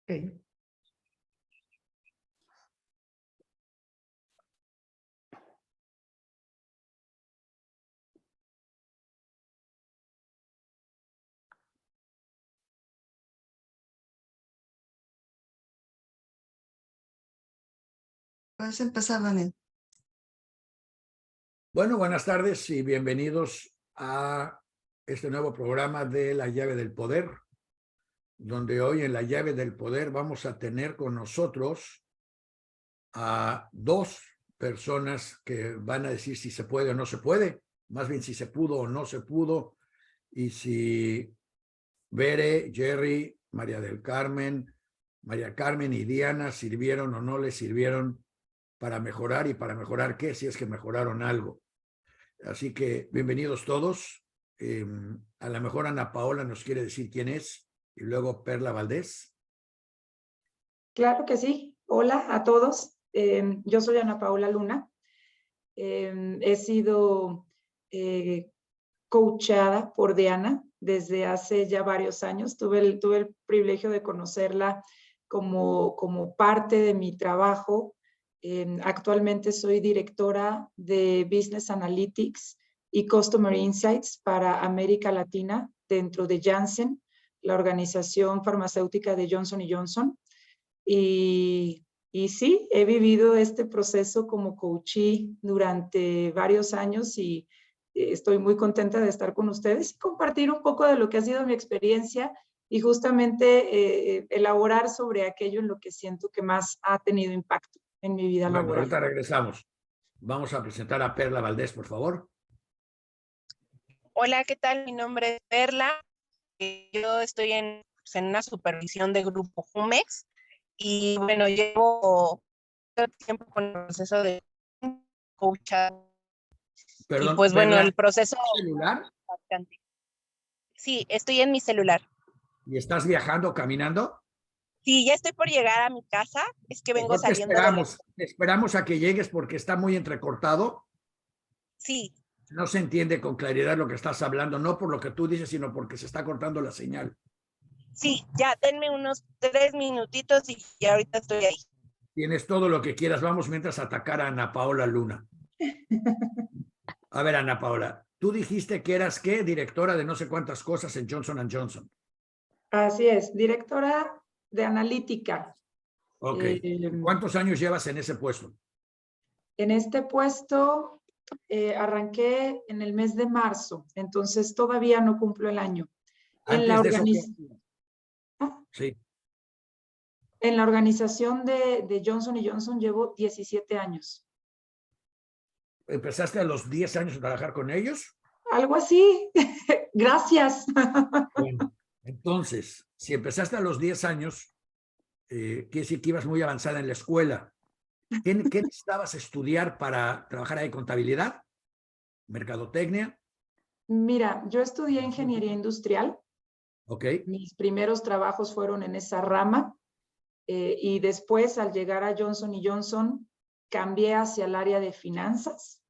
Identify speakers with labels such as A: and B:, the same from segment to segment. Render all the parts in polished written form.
A: Ok. Puedes empezar, Daniel.
B: Bueno, buenas tardes y bienvenidos a este nuevo programa de La Llave del Poder, donde hoy en La Llave del Poder vamos a tener con nosotros a dos personas que van a decir si se puede o no se puede, más bien si se pudo o no se pudo, y si Bere, Jerry, María Carmen y Diana sirvieron o no les sirvieron para mejorar, y para mejorar qué, si es que mejoraron algo. Así que bienvenidos todos. A lo mejor Ana Paola nos quiere decir quién es y luego Perla Valdés.
C: Claro que sí. Hola a todos. Yo soy Ana Paola Luna. He sido coachada por Diana desde hace ya varios años. Tuve el privilegio de conocerla como parte de mi trabajo. Actualmente soy directora de Business Analytics y Customer Insights para América Latina dentro de Janssen, la organización farmacéutica de Johnson & Johnson. Y sí, he vivido este proceso como coachee durante varios años y estoy muy contenta de estar con ustedes y compartir un poco de lo que ha sido mi experiencia y justamente elaborar sobre aquello en lo que siento que más ha tenido impacto en mi vida
B: Bueno,
C: laboral.
B: ahorita regresamos. Vamos a presentar a Perla Valdés, por favor.
D: Hola, ¿qué tal? Mi nombre es Perla. Yo estoy en una supervisión de Grupo Jumex y bueno, llevo todo el tiempo con el proceso de coachar.
B: Perdón,
D: Y pues bueno,
B: Perla,
D: el proceso...
B: ¿celular?
D: Bastante. Sí, estoy en mi celular.
B: ¿Y estás viajando, caminando?
D: Sí, ya estoy por llegar a mi casa. Es que vengo
B: Mejor te
D: saliendo de...
B: esperamos a que llegues porque está muy entrecortado.
D: Sí,
B: No se entiende con claridad lo que estás hablando, no por lo que tú dices, sino porque se está cortando la señal.
D: sí, ya denme unos 3 minutitos y ya ahorita estoy ahí.
B: Tienes todo lo que quieras. Vamos mientras a atacar a Ana Paola Luna. A ver, Ana Paola, tú dijiste que eras, ¿qué? Directora de no sé cuántas cosas en Johnson & Johnson.
C: Así es, directora de analítica.
B: Ok. ¿Cuántos años llevas en ese puesto?
C: En este puesto arranqué en el mes de marzo, entonces todavía no cumplo el año. En la,
B: Antes de eso, sí.
C: en la organización de Johnson & Johnson llevo 17 años.
B: ¿Empezaste a los 10 años a trabajar con ellos?
C: Algo así. Gracias.
B: Bueno, entonces, si empezaste a los 10 años, quiere decir que ibas muy avanzada en la escuela. ¿Qué necesitabas estudiar para trabajar ahí? ¿Contabilidad? ¿Mercadotecnia?
C: Mira, yo estudié ingeniería industrial.
B: Ok.
C: Mis primeros trabajos fueron en esa rama y después al llegar a Johnson & Johnson cambié hacia el área de finanzas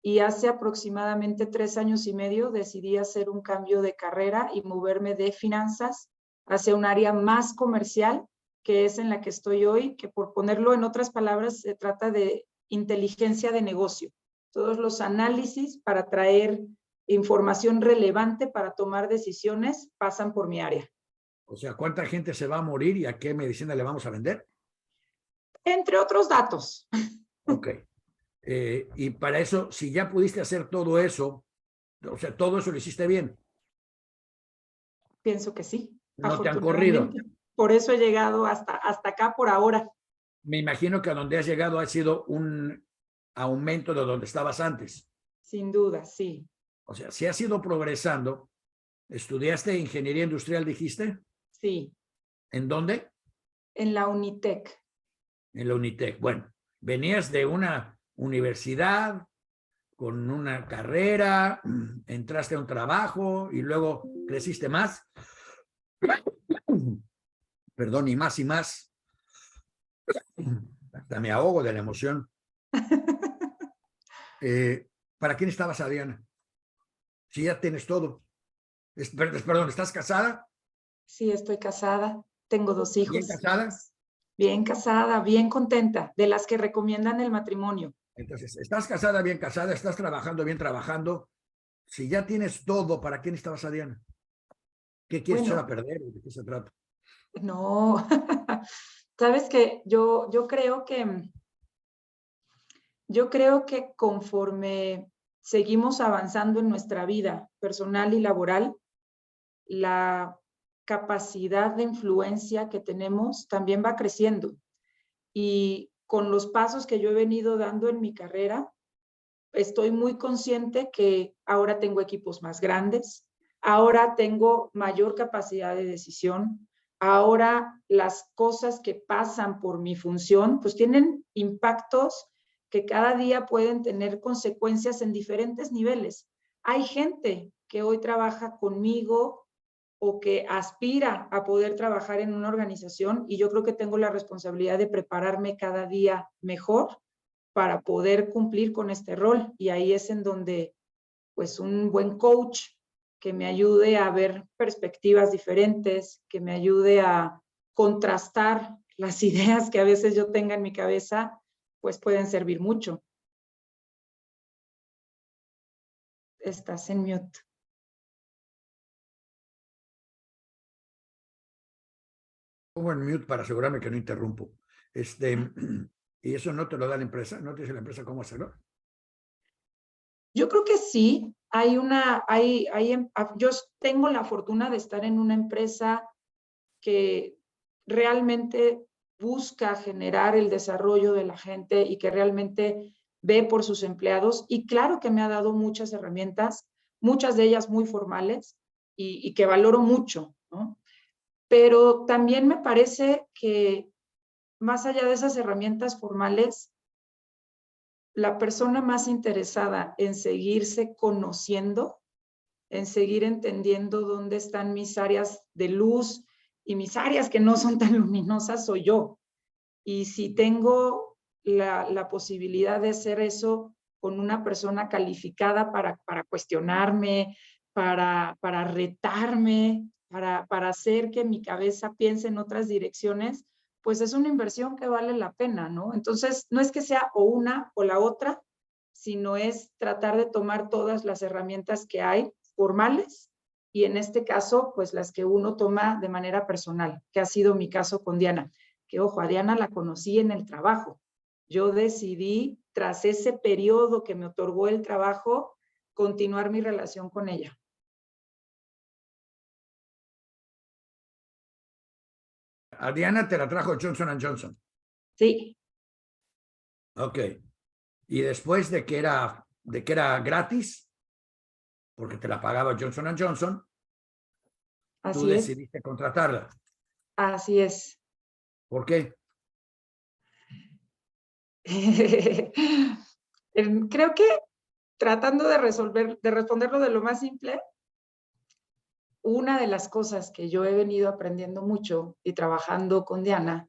C: y hace aproximadamente 3 años y medio decidí hacer un cambio de carrera y moverme de finanzas hacia un área más comercial, que es en la que estoy hoy, que por ponerlo en otras palabras se trata de inteligencia de negocio. Todos los análisis para traer información relevante para tomar decisiones pasan por mi área.
B: O sea, ¿cuánta gente se va a morir y a qué medicina le vamos a vender?
C: Entre otros datos.
B: Ok. Y para eso, si ya pudiste hacer todo eso, o sea, todo eso lo hiciste bien.
C: Pienso que sí,
B: No te han corrido.
C: afortunadamente. Por eso he llegado hasta acá por ahora.
B: Me imagino que a donde has llegado ha sido un aumento de donde estabas antes.
C: Sin duda, sí.
B: O sea, si has ido progresando, ¿estudiaste ingeniería industrial, dijiste?
C: Sí.
B: ¿En dónde?
C: En la Unitec.
B: En la Unitec. Bueno, venías de una universidad con una carrera, entraste a un trabajo y luego creciste más. Perdón, y más y más. Hasta me ahogo de la emoción. ¿Para quién estabas, Adriana? Si ya tienes todo. Perdón, ¿estás casada?
C: Sí, estoy casada. Tengo 2 hijos.
B: ¿Bien casada?
C: Bien casada, bien contenta, de las que recomiendan el matrimonio.
B: Entonces, estás casada, bien casada, estás trabajando, bien trabajando. Si ya tienes todo, ¿para qué necesitabas a Diana? ¿Qué quieres echar a perder? ¿De qué se trata?
C: No, sabes que yo creo que conforme seguimos avanzando en nuestra vida personal y laboral, la capacidad de influencia que tenemos también va creciendo. Y con los pasos que yo he venido dando en mi carrera, estoy muy consciente que ahora tengo equipos más grandes, ahora tengo mayor capacidad de decisión, ahora las cosas que pasan por mi función, pues tienen impactos que cada día pueden tener consecuencias en diferentes niveles. Hay gente que hoy trabaja conmigo o que aspira a poder trabajar en una organización y yo creo que tengo la responsabilidad de prepararme cada día mejor para poder cumplir con este rol. Y ahí es en donde, pues, un buen coach que me ayude a ver perspectivas diferentes, que me ayude a contrastar las ideas que a veces yo tenga en mi cabeza, pues pueden servir mucho. Estás en mute.
B: Pongo en mute para asegurarme que no interrumpo. ¿Y eso no te lo da la empresa? ¿No te dice la empresa cómo hacerlo?
C: Yo creo que sí. Yo tengo la fortuna de estar en una empresa que realmente busca generar el desarrollo de la gente y que realmente ve por sus empleados. Y claro que me ha dado muchas herramientas, muchas de ellas muy formales y que valoro mucho, ¿no? Pero también me parece que más allá de esas herramientas formales, la persona más interesada en seguirse conociendo, en seguir entendiendo dónde están mis áreas de luz y mis áreas que no son tan luminosas, soy yo. Y si tengo la posibilidad de hacer eso con una persona calificada para cuestionarme, para retarme, para hacer que mi cabeza piense en otras direcciones, pues es una inversión que vale la pena, ¿no? Entonces, no es que sea o una o la otra, sino es tratar de tomar todas las herramientas que hay formales y en este caso, pues las que uno toma de manera personal, que ha sido mi caso con Diana. Que ojo, a Diana la conocí en el trabajo. Yo decidí, tras ese periodo que me otorgó el trabajo, continuar mi relación con ella.
B: A Diana te la trajo Johnson & Johnson.
C: Sí.
B: Ok. Y después de que era gratis, porque te la pagaba Johnson & Johnson, tú
C: Así es.
B: decidiste contratarla.
C: Así es.
B: ¿Por qué?
C: Creo que tratando de responderlo de lo más simple, una de las cosas que yo he venido aprendiendo mucho y trabajando con Diana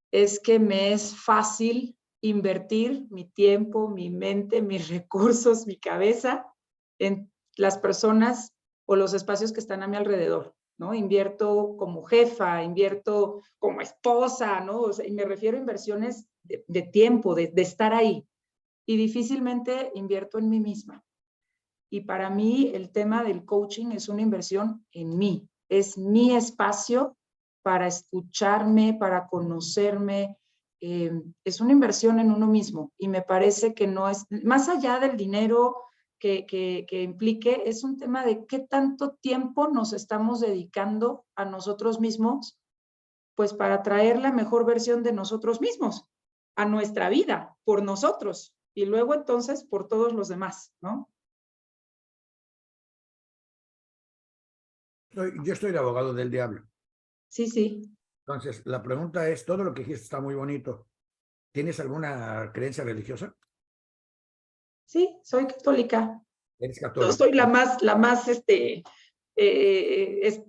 C: es que me es fácil invertir mi tiempo, mi mente, mis recursos, mi cabeza en las personas o los espacios que están a mi alrededor, ¿no? Invierto como jefa, invierto como esposa, ¿no? O sea, y me refiero a inversiones de tiempo, de estar ahí. Y difícilmente invierto en mí misma. Y para mí el tema del coaching es una inversión en mí. Es mi espacio para escucharme, para conocerme. Es una inversión en uno mismo y me parece que no es, más allá del dinero que implique, es un tema de qué tanto tiempo nos estamos dedicando a nosotros mismos, pues para traer la mejor versión de nosotros mismos a nuestra vida, por nosotros y luego entonces por todos los demás, ¿no?
B: Yo estoy de abogado del diablo.
C: Sí, sí.
B: Entonces, la pregunta es, todo lo que dijiste está muy bonito. ¿Tienes alguna creencia religiosa?
C: Sí, soy católica.
B: Eres
C: No
B: católico.
C: soy la más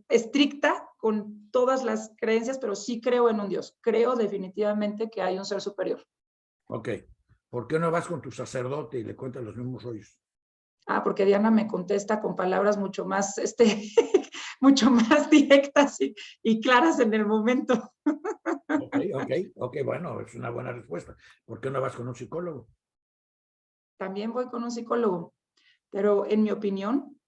C: estricta con todas las creencias, pero sí creo en un Dios. Creo definitivamente que hay un ser superior.
B: Ok. ¿Por qué no vas con tu sacerdote y le cuentas los mismos rollos?
C: Porque Diana me contesta con palabras mucho más, mucho más directas y claras en el momento.
B: Ok, bueno, es una buena respuesta. ¿Por qué no vas con un psicólogo?
C: También voy con un psicólogo, pero en mi opinión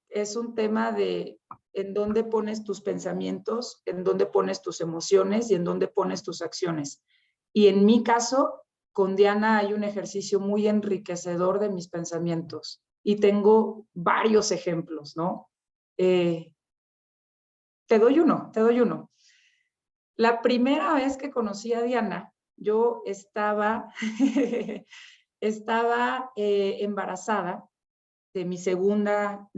C: es un tema de en dónde pones tus pensamientos, en dónde pones tus emociones y en dónde pones tus acciones. Y en mi caso, con Diana hay un ejercicio muy enriquecedor de mis pensamientos y tengo varios ejemplos, ¿no? Te doy uno. La primera vez que conocí a Diana, yo estaba, estaba embarazada de mi segunda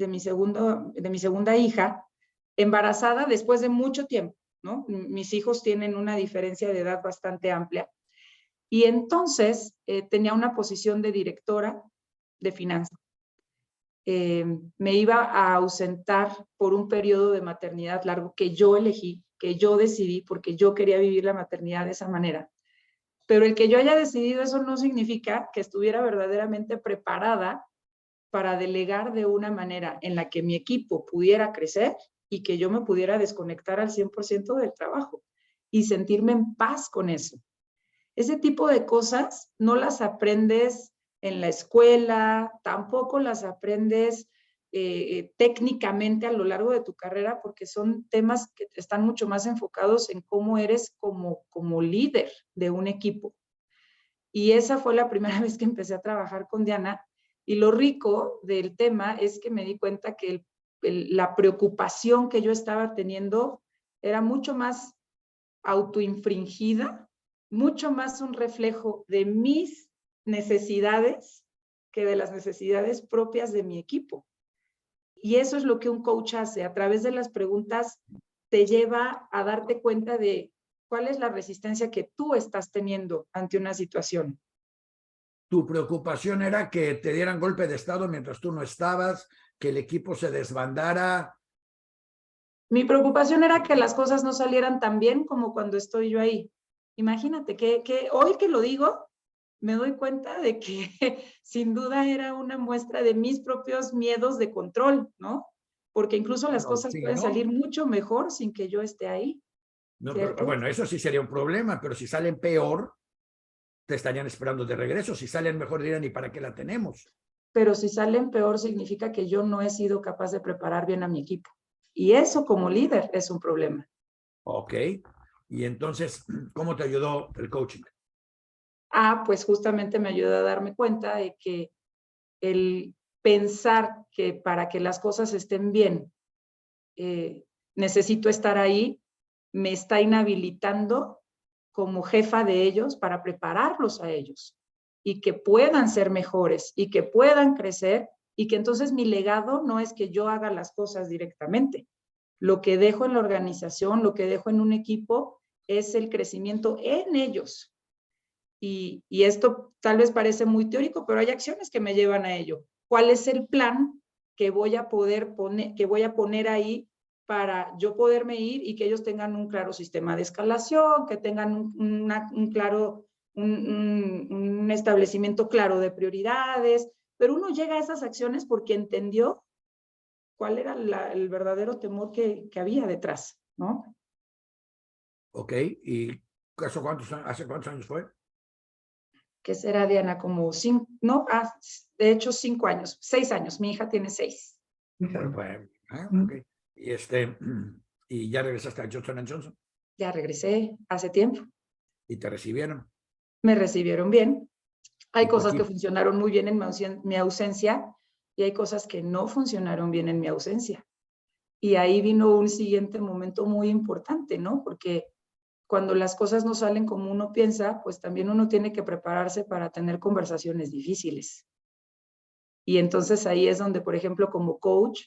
C: hija, embarazada después de mucho tiempo, ¿no? Mis hijos tienen una diferencia de edad bastante amplia. Y entonces tenía una posición de directora de finanzas. Me iba a ausentar por un periodo de maternidad largo que yo elegí, que yo decidí, porque yo quería vivir la maternidad de esa manera. Pero el que yo haya decidido eso no significa que estuviera verdaderamente preparada para delegar de una manera en la que mi equipo pudiera crecer y que yo me pudiera desconectar al 100% del trabajo y sentirme en paz con eso. Ese tipo de cosas no las aprendes en la escuela, tampoco las aprendes técnicamente a lo largo de tu carrera, porque son temas que están mucho más enfocados en cómo eres como líder de un equipo. Y esa fue la primera vez que empecé a trabajar con Diana. Y lo rico del tema es que me di cuenta que la preocupación que yo estaba teniendo era mucho más autoinfringida, mucho más un reflejo de mis necesidades que de las necesidades propias de mi equipo. Y eso es lo que un coach hace. A través de las preguntas te lleva a darte cuenta de cuál es la resistencia que tú estás teniendo ante una situación.
B: Tu preocupación era que te dieran golpe de estado mientras tú no estabas, que el equipo se desbandara.
C: Mi preocupación era que las cosas no salieran tan bien como cuando estoy yo ahí. Imagínate que hoy que lo digo, me doy cuenta de que sin duda era una muestra de mis propios miedos de control, ¿no? Porque incluso las cosas
B: Sí,
C: pueden
B: ¿no?
C: salir mucho mejor sin que yo esté ahí.
B: No,
C: ¿cierto?
B: pero, bueno, eso sí sería un problema, pero si salen peor, te estarían esperando de regreso. Si salen mejor, dirán, ¿y para qué la tenemos?
C: Pero si salen peor, significa que yo no he sido capaz de preparar bien a mi equipo. Y eso como líder es un problema.
B: Ok. Y entonces, ¿cómo te ayudó el coaching?
C: Pues justamente me ayuda a darme cuenta de que el pensar que para que las cosas estén bien, necesito estar ahí, me está inhabilitando como jefa de ellos para prepararlos a ellos y que puedan ser mejores y que puedan crecer y que entonces mi legado no es que yo haga las cosas directamente. Lo que dejo en la organización, lo que dejo en un equipo es el crecimiento en ellos. Y esto tal vez parece muy teórico, pero hay acciones que me llevan a ello. ¿Cuál es el plan que voy a poner ahí para yo poderme ir y que ellos tengan un claro sistema de escalación, que tengan un establecimiento claro de prioridades? Pero uno llega a esas acciones porque entendió cuál era el verdadero temor que había detrás, ¿no?
B: Ok. ¿Y hace cuántos años fue?
C: ¿Qué será, Diana? Como 5, no, de hecho 5 años, 6 años, mi hija tiene 6.
B: Bueno, okay. Y ya regresaste a Johnson & Johnson.
C: Ya regresé hace tiempo,
B: Y te recibieron.
C: me recibieron bien. Hay
B: ¿Y tu
C: cosas que
B: equipo?
C: funcionaron muy bien en mi ausencia y hay cosas que no funcionaron bien en mi ausencia. Y ahí vino un siguiente momento muy importante, ¿no? Porque cuando las cosas no salen como uno piensa, pues también uno tiene que prepararse para tener conversaciones difíciles. Y entonces ahí es donde, por ejemplo, como coach,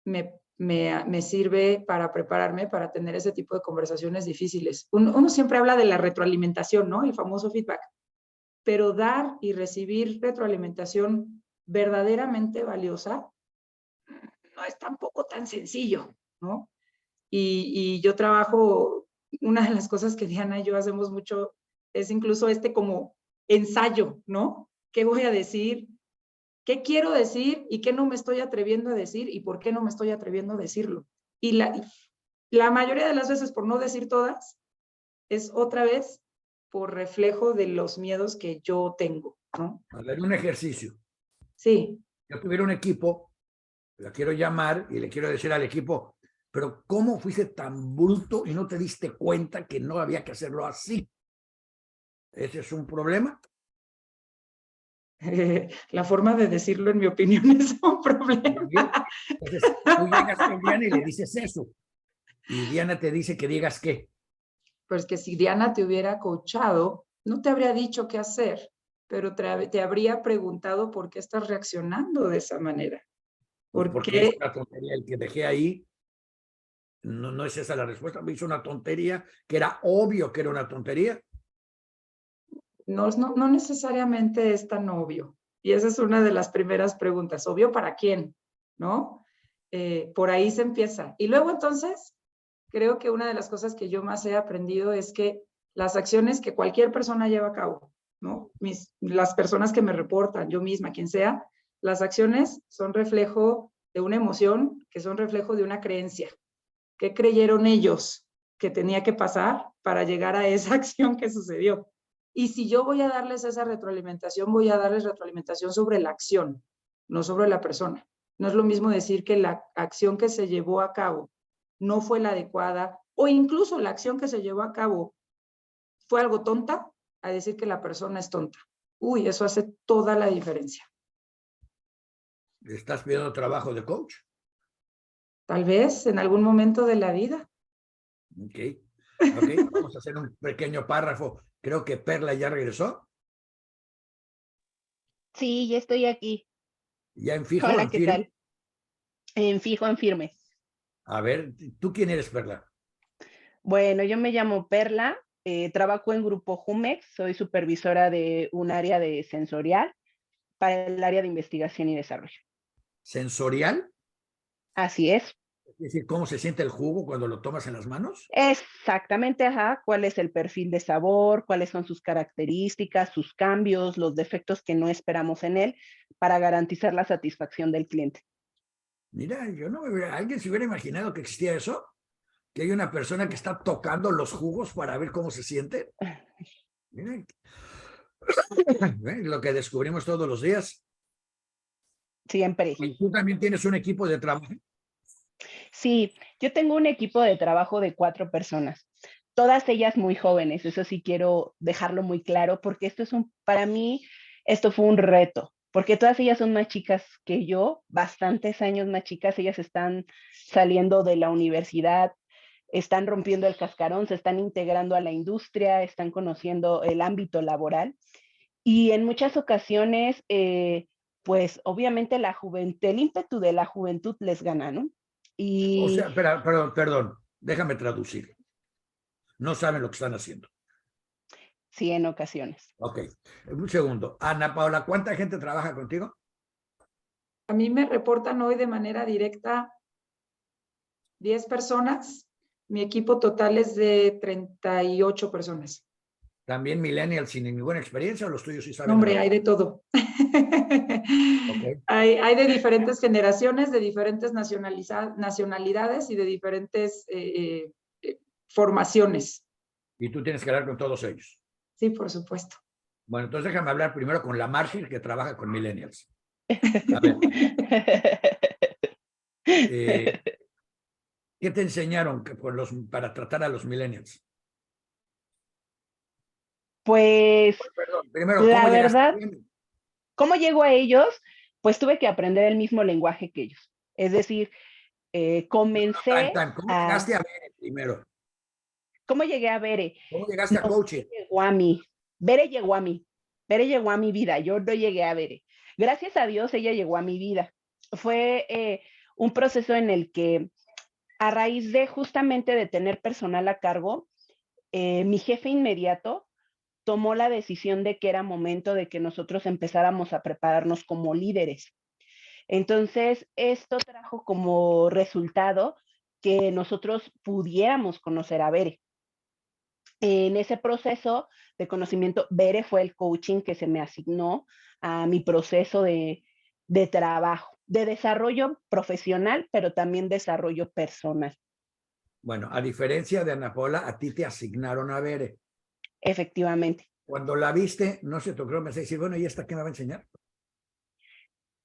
C: me sirve para prepararme para tener ese tipo de conversaciones difíciles. Uno siempre habla de la retroalimentación, ¿no? El famoso feedback. Pero dar y recibir retroalimentación verdaderamente valiosa no es tampoco tan sencillo, ¿no? Y yo trabajo, una de las cosas que Diana y yo hacemos mucho es incluso como ensayo, ¿no? ¿Qué voy a decir? ¿Qué quiero decir y qué no me estoy atreviendo a decir y por qué no me estoy atreviendo a decirlo? Y la mayoría de las veces, por no decir todas, es otra vez por reflejo de los miedos que yo tengo, ¿no?
B: A ver, un ejercicio.
C: Sí.
B: Yo tuviera un equipo, la quiero llamar y le quiero decir al equipo, pero ¿cómo fuiste tan bruto y no te diste cuenta que no había que hacerlo así? ¿Ese es un problema?
C: La forma de decirlo, en mi opinión, es un problema.
B: Entonces, tú llegas con Diana y le dices eso. Y Diana te dice que digas qué.
C: Pues que si Diana te hubiera coachado, no te habría dicho qué hacer, pero te habría preguntado por qué estás reaccionando de esa manera.
B: Pues
C: ¿Por
B: porque es
C: qué?
B: una tontería el que dejé ahí. No, no es esa la respuesta. Me hizo una tontería que era obvio que era una tontería.
C: No necesariamente es tan obvio. Y esa es una de las primeras preguntas. ¿Obvio para quién? ¿No? Por ahí se empieza. Y luego entonces, creo que una de las cosas que yo más he aprendido es que las acciones que cualquier persona lleva a cabo, ¿no? Las personas que me reportan, yo misma, quien sea, las acciones son reflejo de una emoción, que son reflejo de una creencia. ¿Qué creyeron ellos que tenía que pasar para llegar a esa acción que sucedió? Y si yo voy a darles esa retroalimentación, voy a darles retroalimentación sobre la acción, no sobre la persona. No es lo mismo decir que la acción que se llevó a cabo no fue la adecuada, o incluso la acción que se llevó a cabo fue algo tonta, a decir que la persona es tonta. Uy, eso hace toda la diferencia.
B: ¿Estás pidiendo trabajo de coach?
C: Tal vez en algún momento de la vida.
B: Ok. Ok, vamos a hacer un pequeño párrafo. Creo que Perla ya regresó.
A: Sí, ya estoy aquí.
B: ¿Ya en fijo,
A: Hola,
B: en
A: ¿qué
B: firme?
A: tal? En fijo, en firme.
B: A ver, ¿tú quién eres, Perla?
A: Bueno, yo me llamo Perla, trabajo en Grupo Jumex, soy supervisora de un área de sensorial para el área de investigación y desarrollo.
B: ¿Sensorial?
A: Así es.
B: Es decir, ¿cómo se siente el jugo cuando lo tomas en las manos?
A: Exactamente, ajá. ¿Cuál es el perfil de sabor? ¿Cuáles son sus características, sus cambios, los defectos que no esperamos en él para garantizar la satisfacción del cliente?
B: Mira, yo no me hubiera, alguien se hubiera imaginado que existía eso, que hay una persona que está tocando los jugos para ver cómo se siente. Mira, lo que descubrimos todos los días.
A: Siempre.
B: Y tú también tienes un equipo de trabajo.
A: Sí, yo tengo un equipo de trabajo de 4 personas, todas ellas muy jóvenes, eso sí quiero dejarlo muy claro, porque para mí, esto fue un reto, porque todas ellas son más chicas que yo, bastantes años más chicas, ellas están saliendo de la universidad, están rompiendo el cascarón, se están integrando a la industria, están conociendo el ámbito laboral, y en muchas ocasiones, pues obviamente el ímpetu de la juventud les gana, ¿no?
B: O
A: Y
B: sea, perdón, déjame traducir. No saben lo que están haciendo.
A: sí, en ocasiones.
B: Ok, un segundo. Ana Paula, ¿cuánta gente trabaja contigo?
C: A mí me reportan hoy de manera directa 10 personas. Mi equipo total es de 38 personas.
B: ¿También millennials sin ninguna experiencia o los tuyos sí
C: No,
B: saben
C: hombre,
B: algo?
C: hay de todo.
B: Okay.
C: Hay de diferentes generaciones, de diferentes nacionalidades y de diferentes formaciones.
B: Y tú tienes que hablar con todos ellos.
C: Sí, por supuesto.
B: Bueno, entonces déjame hablar primero con la Margil, que trabaja con millennials. A ver, ¿qué te enseñaron para tratar a los millennials?
A: Pues
B: Perdón, primero, ¿cómo
A: la
B: llegaste a
A: verdad,
B: ellos?
A: ¿cómo llego a ellos? Pues tuve que aprender el mismo lenguaje que ellos. Es decir, comencé
B: ¿Cómo
A: a...
B: llegaste a ver primero?
A: ¿Cómo llegué a Bere?
B: ¿Cómo llegaste a
A: No,
B: coaching?
A: llegó a mí. Bere llegó a mí. Bere llegó a mi vida. Yo no llegué a Bere. Gracias a Dios, ella llegó a mi vida. Fue un proceso en el que, a raíz de justamente de tener personal a cargo, mi jefe inmediato tomó la decisión de que era momento de que nosotros empezáramos a prepararnos como líderes. Entonces, esto trajo como resultado que nosotros pudiéramos conocer a Bere. En ese proceso de conocimiento, Bere fue el coaching que se me asignó a mi proceso de trabajo, de desarrollo profesional, pero también desarrollo personal.
B: Bueno, a diferencia de Ana Paula, a ti te asignaron a Bere.
A: Efectivamente.
B: Cuando la viste, no se te ocurrió decir, bueno, ¿y esta qué me va a enseñar?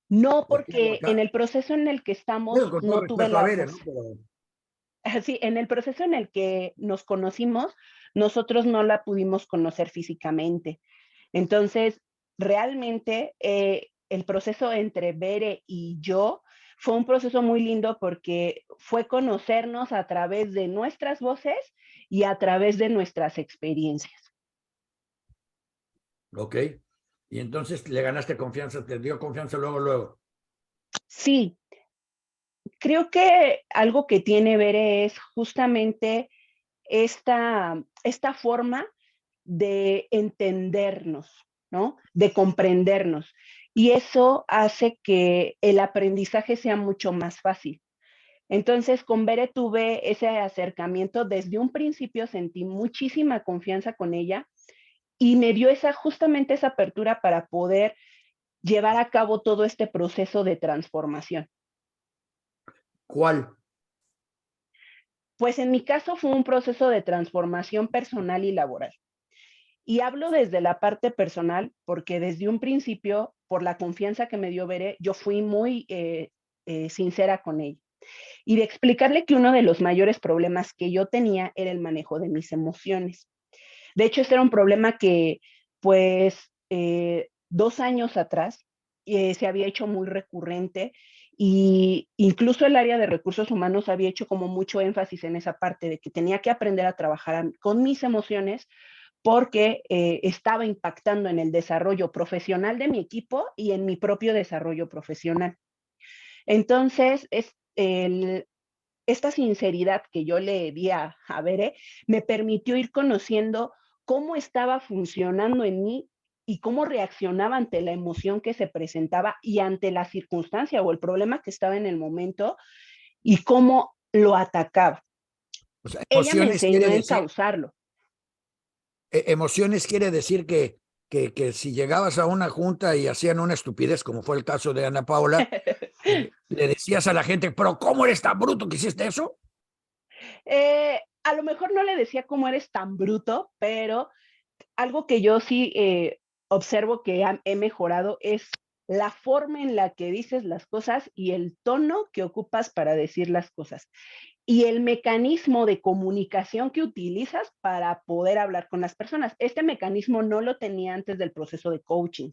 A: No,
B: ¿O qué hago
A: porque en
B: acá?
A: el proceso en el que
B: Digo,
A: estamos
B: con todo
A: no tuve
B: respeto a
A: la
B: Bere, ¿no?
A: posibilidad.
B: Pero,
A: Sí, en el proceso en el que nos conocimos, nosotros no la pudimos conocer físicamente. Entonces, realmente el proceso entre Bere y yo fue un proceso muy lindo porque fue conocernos a través de nuestras voces y a través de nuestras experiencias.
B: ok. Y entonces le ganaste confianza, te dio confianza luego, luego.
A: Sí, creo que algo que tiene Bere es justamente esta forma de entendernos, ¿no? De comprendernos. Y eso hace que el aprendizaje sea mucho más fácil. Entonces, con Bere tuve ese acercamiento. Desde un principio sentí muchísima confianza con ella y me dio justamente esa apertura para poder llevar a cabo todo este proceso de transformación.
B: ¿Cuál?
A: Pues en mi caso fue un proceso de transformación personal y laboral. Y hablo desde la parte personal porque desde un principio, por la confianza que me dio Bere, yo fui muy sincera con ella. Y de explicarle que uno de los mayores problemas que yo tenía era el manejo de mis emociones. De hecho, este era un problema que, pues, 2 años atrás se había hecho muy recurrente y incluso el área de recursos humanos había hecho como mucho énfasis en esa parte de que tenía que aprender a trabajar con mis emociones porque estaba impactando en el desarrollo profesional de mi equipo y en mi propio desarrollo profesional. Entonces, esta sinceridad que yo le di a Bere me permitió ir conociendo cómo estaba funcionando en mí y cómo reaccionaba ante la emoción que se presentaba y ante la circunstancia o el problema que estaba en el momento y cómo lo atacaba.
B: O sea,
A: Ella me enseñó a encauzarlo.
B: Emociones quiere decir que si llegabas a una junta y hacían una estupidez, como fue el caso de Ana Paula, le decías a la gente, pero ¿cómo eres tan bruto que hiciste eso?
A: A lo mejor no le decía cómo eres tan bruto, pero algo que yo sí observo que he mejorado es la forma en la que dices las cosas y el tono que ocupas para decir las cosas y el mecanismo de comunicación que utilizas para poder hablar con las personas. Este mecanismo no lo tenía antes del proceso de coaching.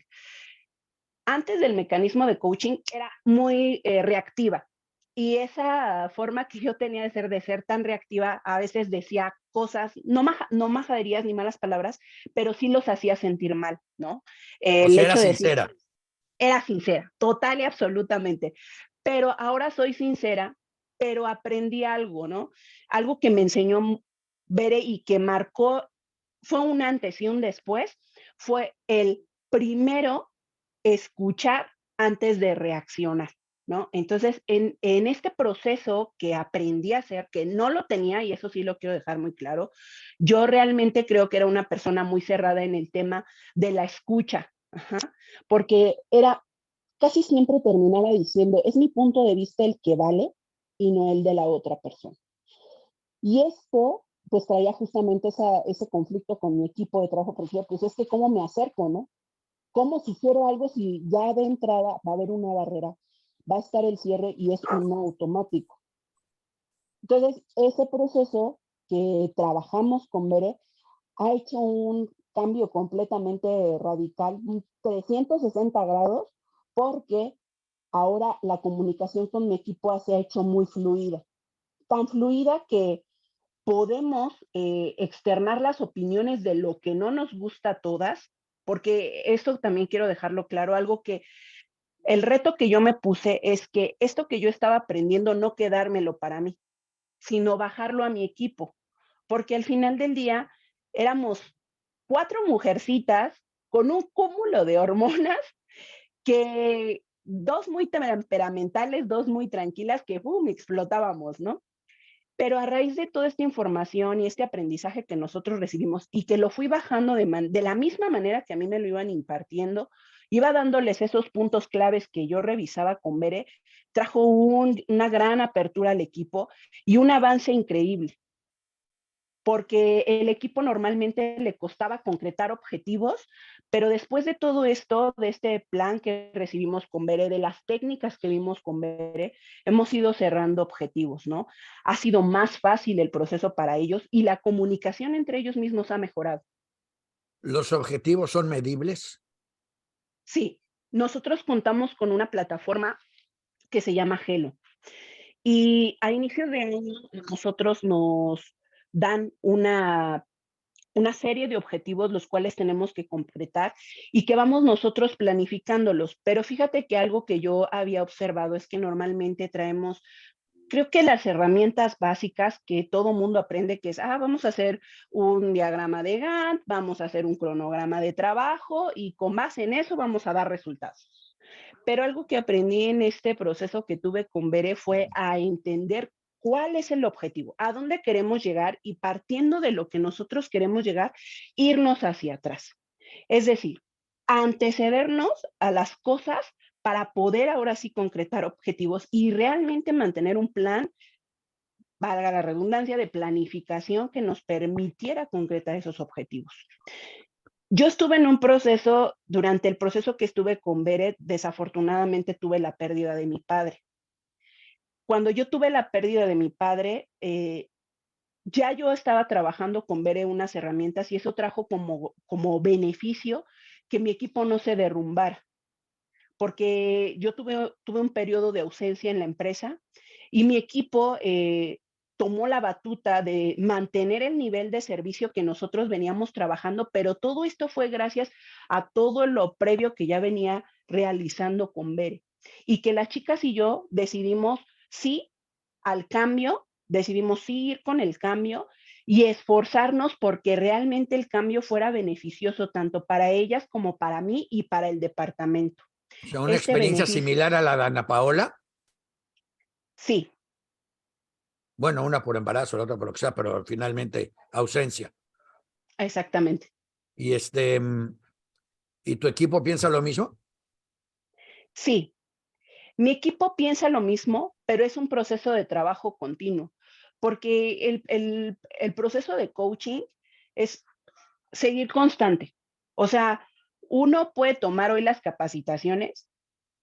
A: Antes del mecanismo de coaching era muy reactiva y esa forma que yo tenía de ser tan reactiva, a veces decía cosas, no majaderías ni malas palabras, pero sí los hacía sentir mal, ¿no?
B: O
A: El
B: sea, era
A: hecho de decir,
B: sincera.
A: era sincera, total y absolutamente. Pero ahora soy sincera, pero aprendí algo, ¿no? Algo que me enseñó Bere y que marcó, fue un antes y un después, fue el primero escuchar antes de reaccionar, ¿no? Entonces, en este proceso que aprendí a hacer, que no lo tenía, y eso sí lo quiero dejar muy claro, yo realmente creo que era una persona muy cerrada en el tema de la escucha, ajá, porque casi siempre terminaba diciendo, es mi punto de vista el que vale y no el de la otra persona. Y esto, pues traía justamente ese conflicto con mi equipo de trabajo, porque pues es que cómo me acerco, ¿no? ¿Cómo si quiero algo si ya de entrada va a haber una barrera, va a estar el cierre y es un no automático? Entonces, ese proceso que trabajamos con Bere ha hecho un cambio completamente radical, un 360 grados, porque ahora la comunicación con mi equipo se ha hecho muy fluida, tan fluida que podemos externar las opiniones de lo que no nos gusta a todas, porque esto también quiero dejarlo claro, algo que el reto que yo me puse es que esto que yo estaba aprendiendo no quedármelo para mí, sino bajarlo a mi equipo, porque al final del día éramos 4 mujercitas con un cúmulo de hormonas que 2 muy temperamentales, 2 muy tranquilas, que ¡pum!, explotábamos, ¿no? Pero a raíz de toda esta información y este aprendizaje que nosotros recibimos y que lo fui bajando de la misma manera que a mí me lo iban impartiendo, iba dándoles esos puntos claves que yo revisaba con Bere, trajo una gran apertura al equipo y un avance increíble, porque el equipo normalmente le costaba concretar objetivos, pero después de todo esto, de este plan que recibimos con Bere, de las técnicas que vimos con Bere, hemos ido cerrando objetivos, ¿no? Ha sido más fácil el proceso para ellos y la comunicación entre ellos mismos ha mejorado.
B: ¿Los objetivos son medibles?
A: Sí, nosotros contamos con una plataforma que se llama Gelo. Y a inicios de año nosotros nos dan una serie de objetivos los cuales tenemos que completar y que vamos nosotros planificándolos. Pero fíjate que algo que yo había observado es que normalmente traemos, creo que las herramientas básicas que todo mundo aprende, que es, vamos a hacer un diagrama de Gantt, vamos a hacer un cronograma de trabajo y con base en eso vamos a dar resultados. Pero algo que aprendí en este proceso que tuve con Bere fue a entender cuál es el objetivo, a dónde queremos llegar y partiendo de lo que nosotros queremos llegar, irnos hacia atrás. Es decir, antecedernos a las cosas para poder ahora sí concretar objetivos y realmente mantener un plan, valga la redundancia, de planificación que nos permitiera concretar esos objetivos. Yo estuve en un proceso, durante el proceso que estuve con Beret, desafortunadamente tuve la pérdida de mi padre. Cuando yo tuve la pérdida de mi padre, ya yo estaba trabajando con Bere unas herramientas y eso trajo como beneficio que mi equipo no se derrumbara, porque yo tuve un periodo de ausencia en la empresa y mi equipo tomó la batuta de mantener el nivel de servicio que nosotros veníamos trabajando, pero todo esto fue gracias a todo lo previo que ya venía realizando con Bere. Y que las chicas y yo decidimos sí al cambio, decidimos sí ir con el cambio y esforzarnos porque realmente el cambio fuera beneficioso tanto para ellas como para mí y para el departamento.
B: O sea, una experiencia similar a la de Ana Paola.
A: Sí.
B: Bueno, una por embarazo, la otra por lo que sea, pero finalmente ausencia.
A: Exactamente.
B: Y ¿y tu equipo piensa lo mismo?
A: Sí. Mi equipo piensa lo mismo, pero es un proceso de trabajo continuo, porque el proceso de coaching es seguir constante. O sea, uno puede tomar hoy las capacitaciones,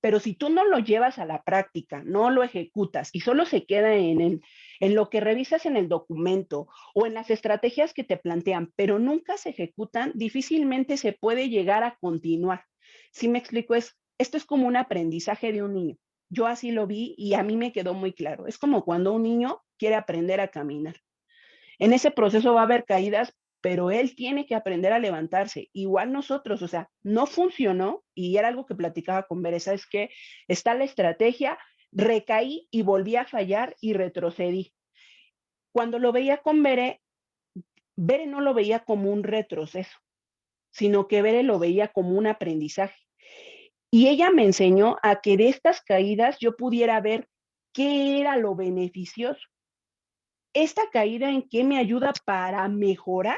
A: pero si tú no lo llevas a la práctica, no lo ejecutas y solo se queda en lo que revisas en el documento o en las estrategias que te plantean, pero nunca se ejecutan, difícilmente se puede llegar a continuar. Si me explico, esto es como un aprendizaje de un niño. Yo así lo vi y a mí me quedó muy claro. Es como cuando un niño quiere aprender a caminar. En ese proceso va a haber caídas, pero él tiene que aprender a levantarse. Igual nosotros, o sea, no funcionó y era algo que platicaba con Beresa, es que está la estrategia, recaí y volví a fallar y retrocedí. Cuando lo veía con Bere, Bere no lo veía como un retroceso, sino que Bere lo veía como un aprendizaje. Y ella me enseñó a que de estas caídas yo pudiera ver qué era lo beneficioso. Esta caída en qué me ayuda para mejorar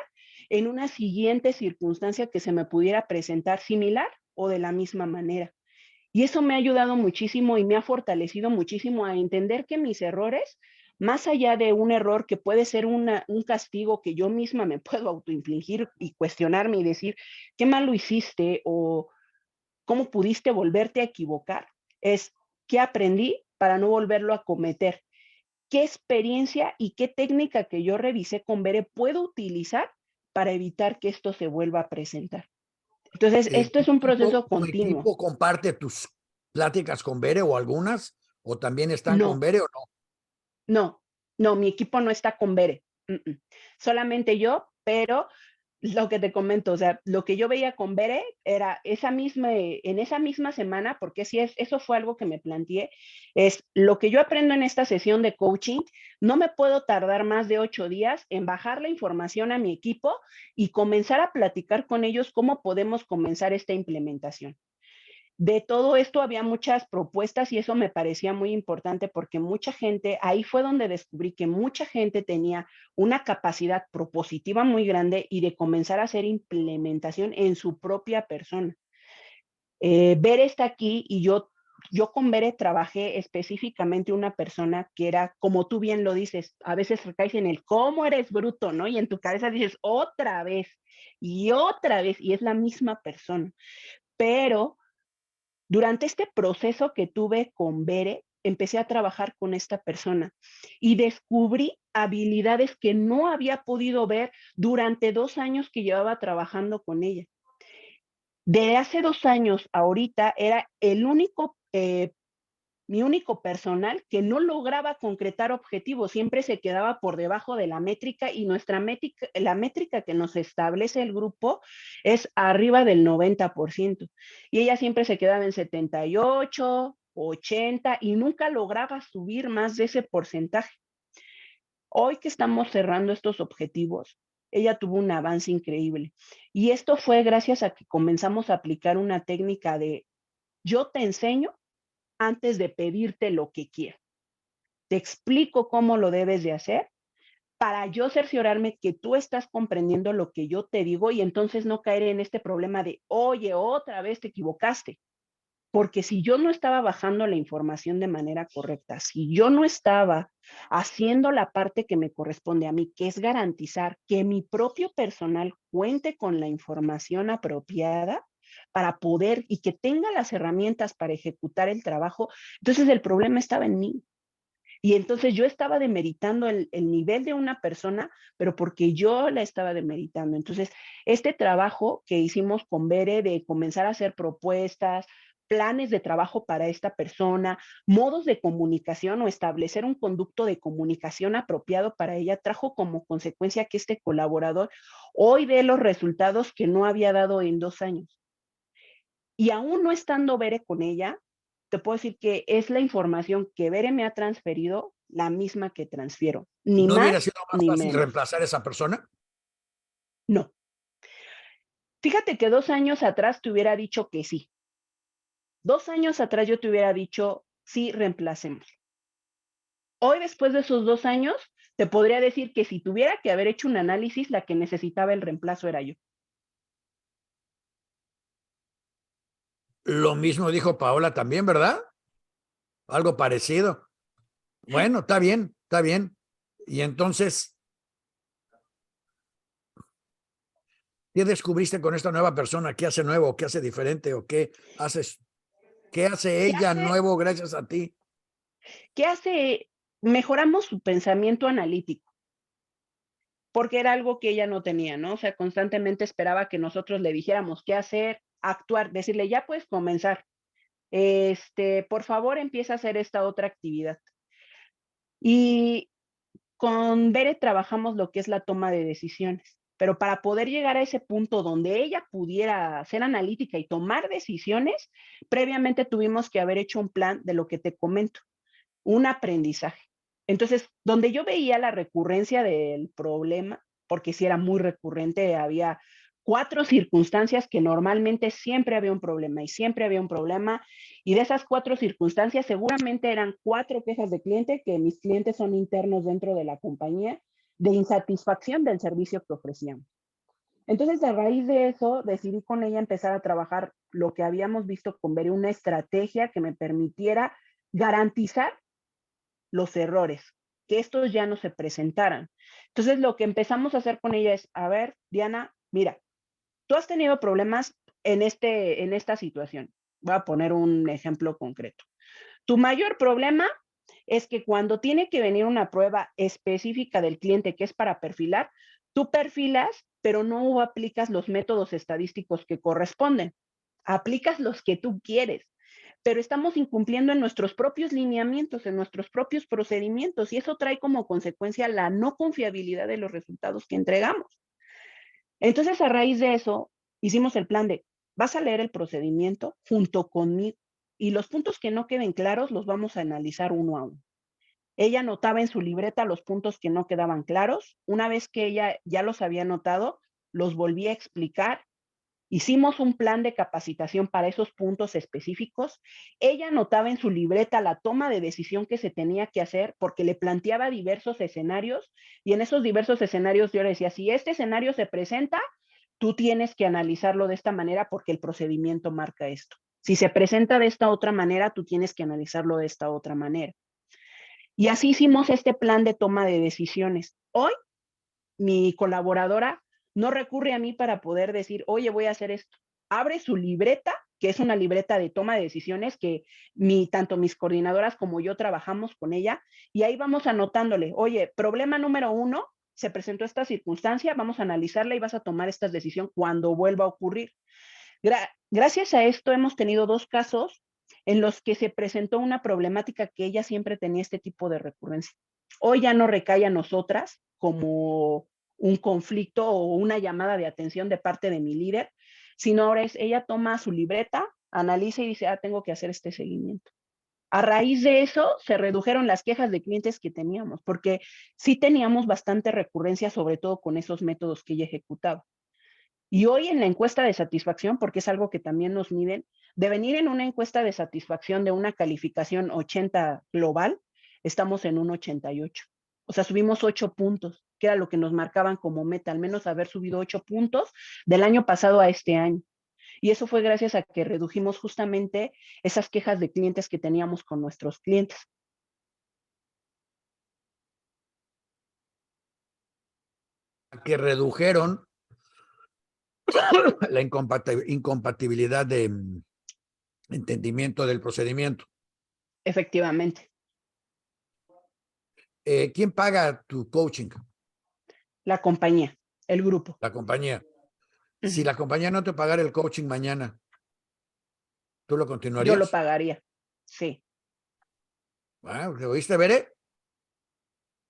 A: en una siguiente circunstancia que se me pudiera presentar similar o de la misma manera. Y eso me ha ayudado muchísimo y me ha fortalecido muchísimo a entender que mis errores, más allá de un error que puede ser un castigo que yo misma me puedo autoinfligir y cuestionarme y decir, ¿qué mal lo hiciste? O ¿cómo pudiste volverte a equivocar? Es, ¿qué aprendí para no volverlo a cometer? ¿Qué experiencia y qué técnica que yo revisé con Bere puedo utilizar para evitar que esto se vuelva a presentar? Entonces, esto es un proceso
B: ¿Tu
A: continuo.
B: equipo comparte tus pláticas con Bere o algunas? ¿O también están con
A: No,
B: Bere o no?
A: no, mi equipo no está con Bere. Solamente yo, pero lo que te comento, o sea, lo que yo veía con Bere era en esa misma semana, porque sí eso fue algo que me planteé, es lo que yo aprendo en esta sesión de coaching, no me puedo tardar más de 8 días en bajar la información a mi equipo y comenzar a platicar con ellos cómo podemos comenzar esta implementación. De todo esto había muchas propuestas y eso me parecía muy importante porque mucha gente, ahí fue donde descubrí que mucha gente tenía una capacidad propositiva muy grande y de comenzar a hacer implementación en su propia persona. Bere está aquí y yo con Bere trabajé específicamente una persona que era, como tú bien lo dices, a veces recaes en el cómo eres bruto, ¿no? Y en tu cabeza dices otra vez, y es la misma persona. Pero durante este proceso que tuve con Bere, empecé a trabajar con esta persona y descubrí habilidades que no había podido ver durante 2 años que llevaba trabajando con ella. De hace 2 años a ahorita era mi único personal que no lograba concretar objetivos, siempre se quedaba por debajo de la métrica y la métrica que nos establece el grupo es arriba del 90%. Y ella siempre se quedaba en 78, 80 y nunca lograba subir más de ese porcentaje. Hoy que estamos cerrando estos objetivos, ella tuvo un avance increíble. Y esto fue gracias a que comenzamos a aplicar una técnica de yo te enseño antes de pedirte lo que quiero. Te explico cómo lo debes de hacer para yo cerciorarme que tú estás comprendiendo lo que yo te digo y entonces no caer en este problema de, oye, otra vez te equivocaste. Porque si yo no estaba bajando la información de manera correcta, si yo no estaba haciendo la parte que me corresponde a mí, que es garantizar que mi propio personal cuente con la información apropiada para poder y que tenga las herramientas para ejecutar el trabajo, entonces el problema estaba en mí. Y entonces yo estaba demeritando el nivel de una persona, pero porque yo la estaba demeritando. Entonces, este trabajo que hicimos con Bere de comenzar a hacer propuestas, planes de trabajo para esta persona, modos de comunicación o establecer un conducto de comunicación apropiado para ella, trajo como consecuencia que este colaborador hoy dé los resultados que no había dado en 2 años. Y aún no estando Bere con ella, te puedo decir que es la información que Bere me ha transferido, la misma que transfiero, ni
B: ¿No hubiera
A: más
B: sido más
A: ni
B: fácil
A: menos.
B: reemplazar a esa persona?
A: No. Fíjate que 2 años atrás te hubiera dicho que sí. 2 años atrás yo te hubiera dicho, sí, reemplacemos. Hoy, después de esos 2 años, te podría decir que si tuviera que haber hecho un análisis, la que necesitaba el reemplazo era yo.
B: Lo mismo dijo Paola también, ¿verdad? Algo parecido. Bueno, está bien, está bien. Y entonces, ¿qué descubriste con esta nueva persona? ¿Qué hace nuevo? ¿Qué hace diferente? ¿O qué haces? ¿Qué hace ella nuevo gracias a ti?
A: ¿Qué hace? Mejoramos su pensamiento analítico, porque era algo que ella no tenía, ¿no? O sea, constantemente esperaba que nosotros le dijéramos qué hacer, actuar, decirle, ya puedes comenzar. Por favor, empieza a hacer esta otra actividad. Y con Bere trabajamos lo que es la toma de decisiones, pero para poder llegar a ese punto donde ella pudiera ser analítica y tomar decisiones, previamente tuvimos que haber hecho un plan de lo que te comento, un aprendizaje. Entonces, donde yo veía la recurrencia del problema, porque si era muy recurrente, había 4 circunstancias que normalmente siempre había un problema y siempre había un problema, y de esas 4 circunstancias seguramente eran 4 quejas de cliente, que mis clientes son internos dentro de la compañía, de insatisfacción del servicio que ofrecíamos. Entonces, a raíz de eso, decidí con ella empezar a trabajar lo que habíamos visto con Bere, una estrategia que me permitiera garantizar los errores, que estos ya no se presentaran. Entonces, lo que empezamos a hacer con ella es, a ver, Diana, mira, tú has tenido problemas en esta situación. Voy a poner un ejemplo concreto. Tu mayor problema es que cuando tiene que venir una prueba específica del cliente que es para perfilar, tú perfilas, pero no aplicas los métodos estadísticos que corresponden. Aplicas los que tú quieres, pero estamos incumpliendo en nuestros propios lineamientos, en nuestros propios procedimientos, y eso trae como consecuencia la no confiabilidad de los resultados que entregamos. Entonces, a raíz de eso, hicimos el plan de, vas a leer el procedimiento junto conmigo y los puntos que no queden claros los vamos a analizar uno a uno. Ella anotaba en su libreta los puntos que no quedaban claros. Una vez que ella ya los había anotado, los volví a explicar. Hicimos un plan de capacitación para esos puntos específicos. Ella anotaba en su libreta la toma de decisión que se tenía que hacer porque le planteaba diversos escenarios y en esos diversos escenarios yo le decía, si este escenario se presenta, tú tienes que analizarlo de esta manera porque el procedimiento marca esto. Si se presenta de esta otra manera, tú tienes que analizarlo de esta otra manera. Y así hicimos este plan de toma de decisiones. Hoy, mi colaboradora no recurre a mí para poder decir, oye, voy a hacer esto. Abre su libreta, que es una libreta de toma de decisiones que tanto mis coordinadoras como yo trabajamos con ella, y ahí vamos anotándole, oye, problema número 1, se presentó esta circunstancia, vamos a analizarla y vas a tomar esta decisión cuando vuelva a ocurrir. Gracias a esto hemos tenido 2 casos en los que se presentó una problemática que ella siempre tenía este tipo de recurrencia. Hoy ya no recae a nosotras como un conflicto o una llamada de atención de parte de mi líder, sino ahora ella toma su libreta, analiza y dice, tengo que hacer este seguimiento. A raíz de eso se redujeron las quejas de clientes que teníamos, porque sí teníamos bastante recurrencia, sobre todo con esos métodos que ella ejecutaba. Y hoy en la encuesta de satisfacción, porque es algo que también nos miden, de venir en una encuesta de satisfacción de una calificación 80 global, estamos en un 88. O sea, subimos 8 puntos, que era lo que nos marcaban como meta, al menos haber subido 8 puntos del año pasado a este año. Y eso fue gracias a que redujimos justamente esas quejas de clientes que teníamos con nuestros clientes.
B: Que redujeron la incompatibilidad de entendimiento del procedimiento.
A: Efectivamente.
B: ¿Quién paga tu coaching?
A: La compañía, el grupo.
B: La compañía. Si la compañía no te pagara el coaching mañana, ¿tú lo continuarías?
A: Yo lo pagaría, sí.
B: Bueno, ¿te oíste, Bere?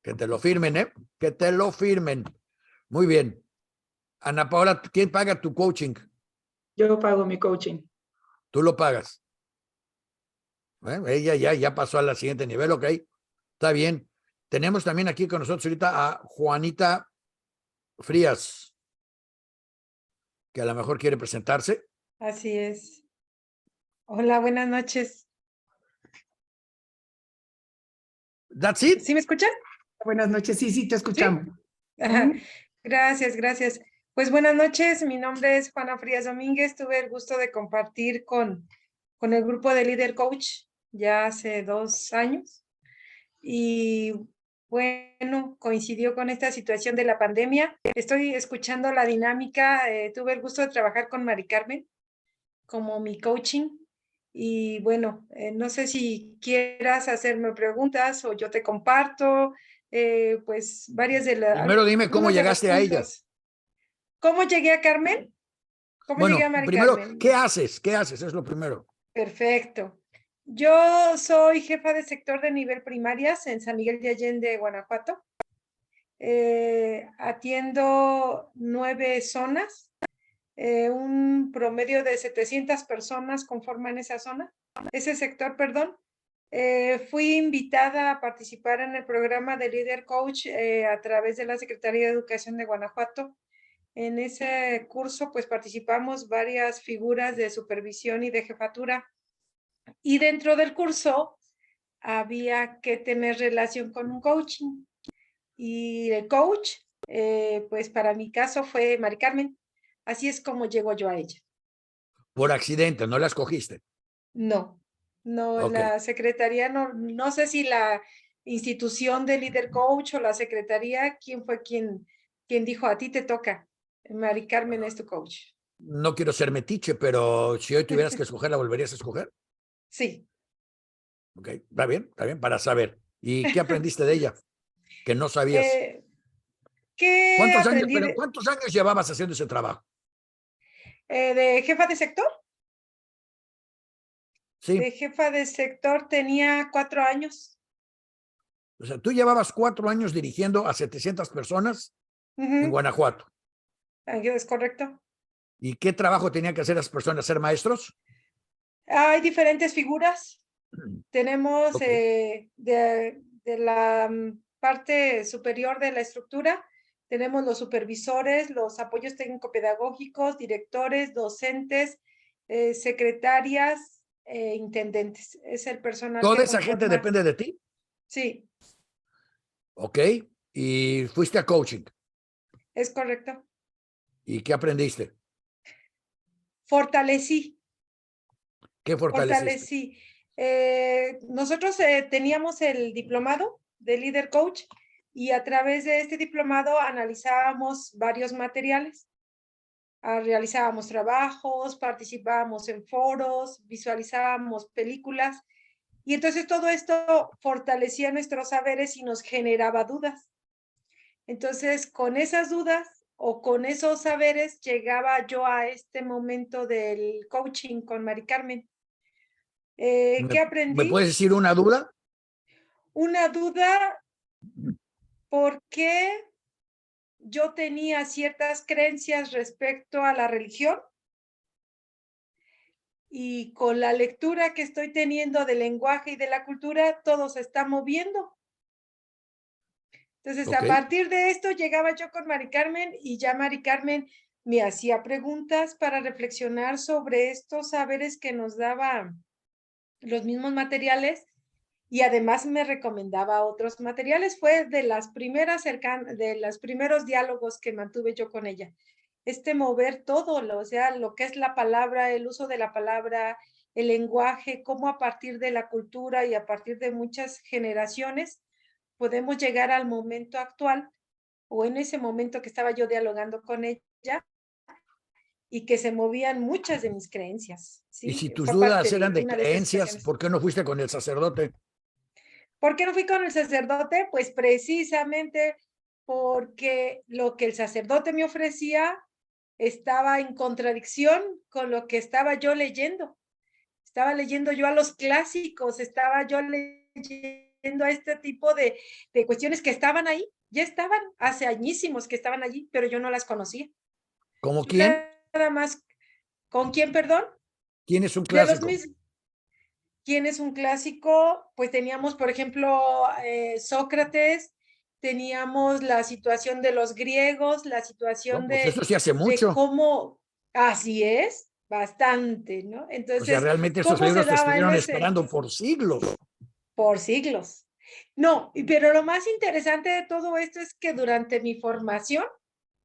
B: Que te lo firmen, ¿eh? Que te lo firmen. Muy bien. Ana Paola, ¿quién paga tu coaching?
C: Yo pago mi coaching.
B: Tú lo pagas. Bueno, ella ya pasó al siguiente nivel, ok. Está bien. Tenemos también aquí con nosotros ahorita a Juanita Frías, que a lo mejor quiere presentarse.
E: Así es. Hola, buenas noches.
B: That's it.
E: ¿Sí me escuchan?
F: Buenas noches, sí, te escuchamos.
E: Ajá. Gracias, gracias. Pues buenas noches, mi nombre es Juana Frías Domínguez. Tuve el gusto de compartir con el grupo de Líder Coach ya hace 2 años. Y bueno, coincidió con esta situación de la pandemia. Estoy escuchando la dinámica. Tuve el gusto de trabajar con Mari Carmen como mi coaching. Y bueno, no sé si quieras hacerme preguntas o yo te comparto, pues varias de las...
B: Primero dime cómo llegaste a ella.
E: ¿Cómo llegué a Carmen? ¿Cómo
B: Bueno,
E: llegué a Mari
B: primero,
E: Carmen?
B: ¿qué haces? ¿Qué haces? Es lo primero.
E: Perfecto. Yo soy jefa de sector de nivel primarias en San Miguel de Allende, Guanajuato. Atiendo 9 zonas. Un promedio de 700 personas conforman ese sector, perdón. Fui invitada a participar en el programa de Líder Coach a través de la Secretaría de Educación de Guanajuato. En ese curso, pues participamos varias figuras de supervisión y de jefatura. Y dentro del curso había que tener relación con un coaching. Y el coach, pues para mi caso fue Mari Carmen. Así es como llego yo a ella.
B: Por accidente, ¿no la escogiste?
E: No,
B: Okay.
E: La secretaría, no sé si la institución de Líder Coach o la secretaría, quién fue quien dijo, a ti te toca, Mari Carmen es tu coach.
B: No quiero ser metiche, pero si hoy tuvieras que escoger, ¿la volverías a escoger?
E: Sí.
B: Ok, está bien, para saber. ¿Y qué aprendiste de ella? Que no sabías.
E: ¿Qué
B: ¿Cuántos años,
E: aprendí
B: ¿cuántos años llevabas haciendo ese trabajo?
E: de jefa de sector?
B: Sí.
E: De jefa de sector tenía 4 años.
B: O sea, tú llevabas 4 años dirigiendo a 700 personas en Guanajuato.
E: Es correcto.
B: ¿Y qué trabajo tenían que hacer esas personas? ¿Ser maestros?
E: Hay diferentes figuras. Tenemos
B: Okay.
E: de la parte superior de la estructura, tenemos los supervisores, los apoyos técnico-pedagógicos, directores, docentes, secretarias, intendentes. Es el personal
B: ¿Toda
E: que
B: esa gente
E: conforma.
B: depende de ti?
E: Sí.
B: Ok. ¿Y fuiste a coaching?
E: Es correcto.
B: ¿Y qué aprendiste?
E: Fortalecí
B: ¿Qué fortaleciste?
E: Fortalecí. Nosotros teníamos el diplomado de líder coach y a través de este diplomado analizábamos varios materiales. Realizábamos trabajos, participábamos en foros, visualizábamos películas y entonces todo esto fortalecía nuestros saberes y nos generaba dudas. Entonces, con esas dudas o con esos saberes llegaba yo a este momento del coaching con Mari Carmen. ¿Qué aprendí?
B: ¿Me puedes decir una duda?
E: Una duda, ¿por qué yo tenía ciertas creencias respecto a la religión? Y con la lectura que estoy teniendo del lenguaje y de la cultura, todo se está moviendo. Entonces, a partir de esto, llegaba yo con Mari Carmen y ya Mari Carmen me hacía preguntas para reflexionar sobre estos saberes que nos daban los mismos materiales y además me recomendaba otros materiales. Fue de las primeras de los primeros diálogos que mantuve yo con ella. Mover todo, o sea, lo que es la palabra, el uso de la palabra, el lenguaje, cómo a partir de la cultura y a partir de muchas generaciones podemos llegar al momento actual o en ese momento que estaba yo dialogando con ella y que se movían muchas de mis creencias. ¿Sí?
B: Y si tus dudas eran de creencias,
E: de
B: ¿por qué no fuiste con el sacerdote?
E: ¿Por qué no fui con el sacerdote? Pues precisamente porque lo que el sacerdote me ofrecía estaba en contradicción con lo que estaba yo leyendo. Estaba leyendo yo a los clásicos, estaba yo leyendo a este tipo de cuestiones que estaban ahí, ya estaban hace añísimos que estaban allí, pero yo no las conocía.
B: ¿Cómo quién?
E: Nada más. ¿Con quién, perdón?
B: ¿Quién es un
E: De los
B: clásico?
E: mismos. ¿Quién es un clásico? Pues teníamos, por ejemplo, Sócrates, teníamos la situación de los griegos, la situación
B: No, pues eso sí hace mucho.
E: de cómo, así es, bastante, ¿no? Entonces,
B: o sea, realmente esos
E: ¿cómo
B: libros
E: se
B: te
E: daba
B: estuvieron esperando por siglos.
E: Por siglos. No, pero lo más interesante de todo esto es que durante mi formación,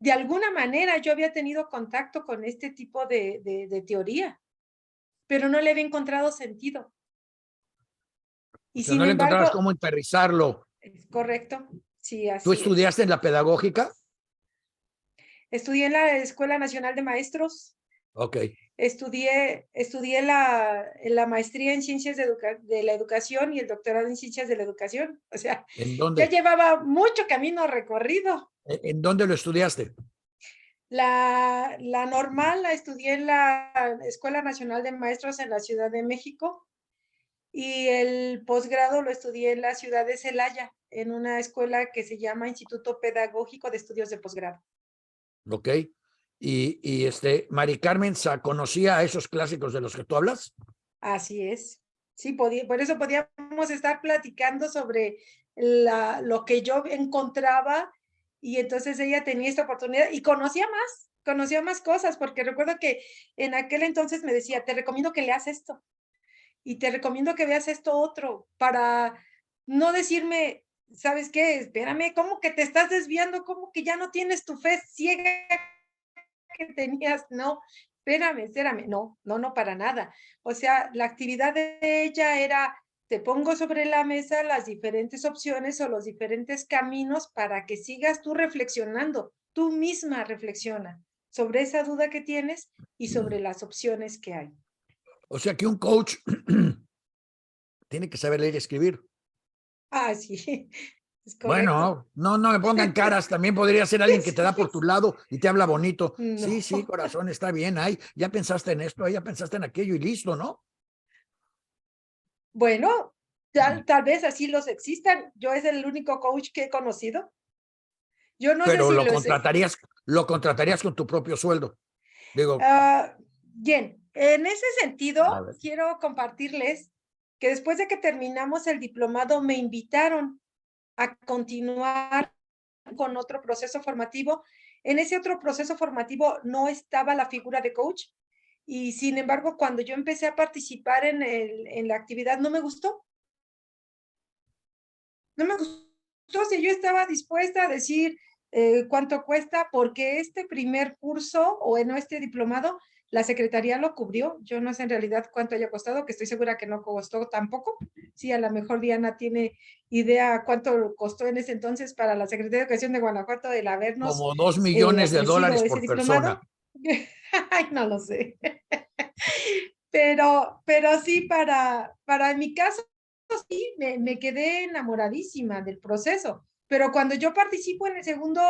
E: de alguna manera yo había tenido contacto con este tipo de teoría, pero no le había encontrado sentido.
B: O sea, no le encontrabas cómo aterrizarlo.
E: Es correcto, sí, así
B: ¿Tú estudiaste en la pedagógica?
E: Estudié en la Escuela Nacional de Maestros.
B: Ok.
E: Estudié la maestría en Ciencias de la Educación y el doctorado en Ciencias de la Educación. O sea,
B: ¿En dónde?
E: ya llevaba mucho camino recorrido.
B: ¿En dónde lo estudiaste?
E: La normal la estudié en la Escuela Nacional de Maestros en la Ciudad de México y el posgrado lo estudié en la ciudad de Celaya, en una escuela que se llama Instituto Pedagógico de Estudios de Posgrado.
B: Ok. Y Mari Carmen conocía a esos clásicos de los que tú hablas.
E: Así es. Sí, por eso podíamos estar platicando sobre lo que yo encontraba y entonces ella tenía esta oportunidad y conocía más cosas, porque recuerdo que en aquel entonces me decía, te recomiendo que leas esto y te recomiendo que veas esto otro para no decirme, ¿sabes qué? Espérame, ¿cómo que te estás desviando? ¿Cómo que ya no tienes tu fe ciega que tenías? No, espérame, no, para nada. O sea, la actividad de ella era, te pongo sobre la mesa las diferentes opciones o los diferentes caminos para que sigas tú reflexionando, tú misma reflexiona sobre esa duda que tienes y sobre las opciones que hay.
B: O sea que un coach tiene que saber leer y escribir.
E: Ah, sí, es correcto.
B: Bueno, no me pongan caras, también podría ser alguien que te da por tu lado y te habla bonito.
E: No.
B: Sí, corazón, está bien, ya pensaste en esto, ya pensaste en aquello y listo, ¿no?
E: Bueno, tal vez así los existan. Yo es el único coach que he conocido. Yo no
B: Pero
E: sé si
B: lo contratarías con tu propio sueldo. Digo.
E: Bien, en ese sentido, quiero compartirles que después de que terminamos el diplomado, me invitaron a continuar con otro proceso formativo. En ese otro proceso formativo no estaba la figura de coach y sin embargo, cuando yo empecé a participar en la actividad, no me gustó. No me gustó, si yo estaba dispuesta a decir, cuánto cuesta, porque este primer curso o en este diplomado, la Secretaría lo cubrió. Yo no sé en realidad cuánto haya costado, que estoy segura que no costó tampoco. Sí, a lo mejor Diana tiene idea cuánto costó en ese entonces para la Secretaría de Educación de Guanajuato el habernos
B: Como 2 millones de
E: ofrecido
B: dólares
E: ese
B: por
E: diplomado.
B: persona.
E: Ay, no lo sé. Pero sí, para mi caso, sí, me quedé enamoradísima del proceso. Pero cuando yo participo en el segundo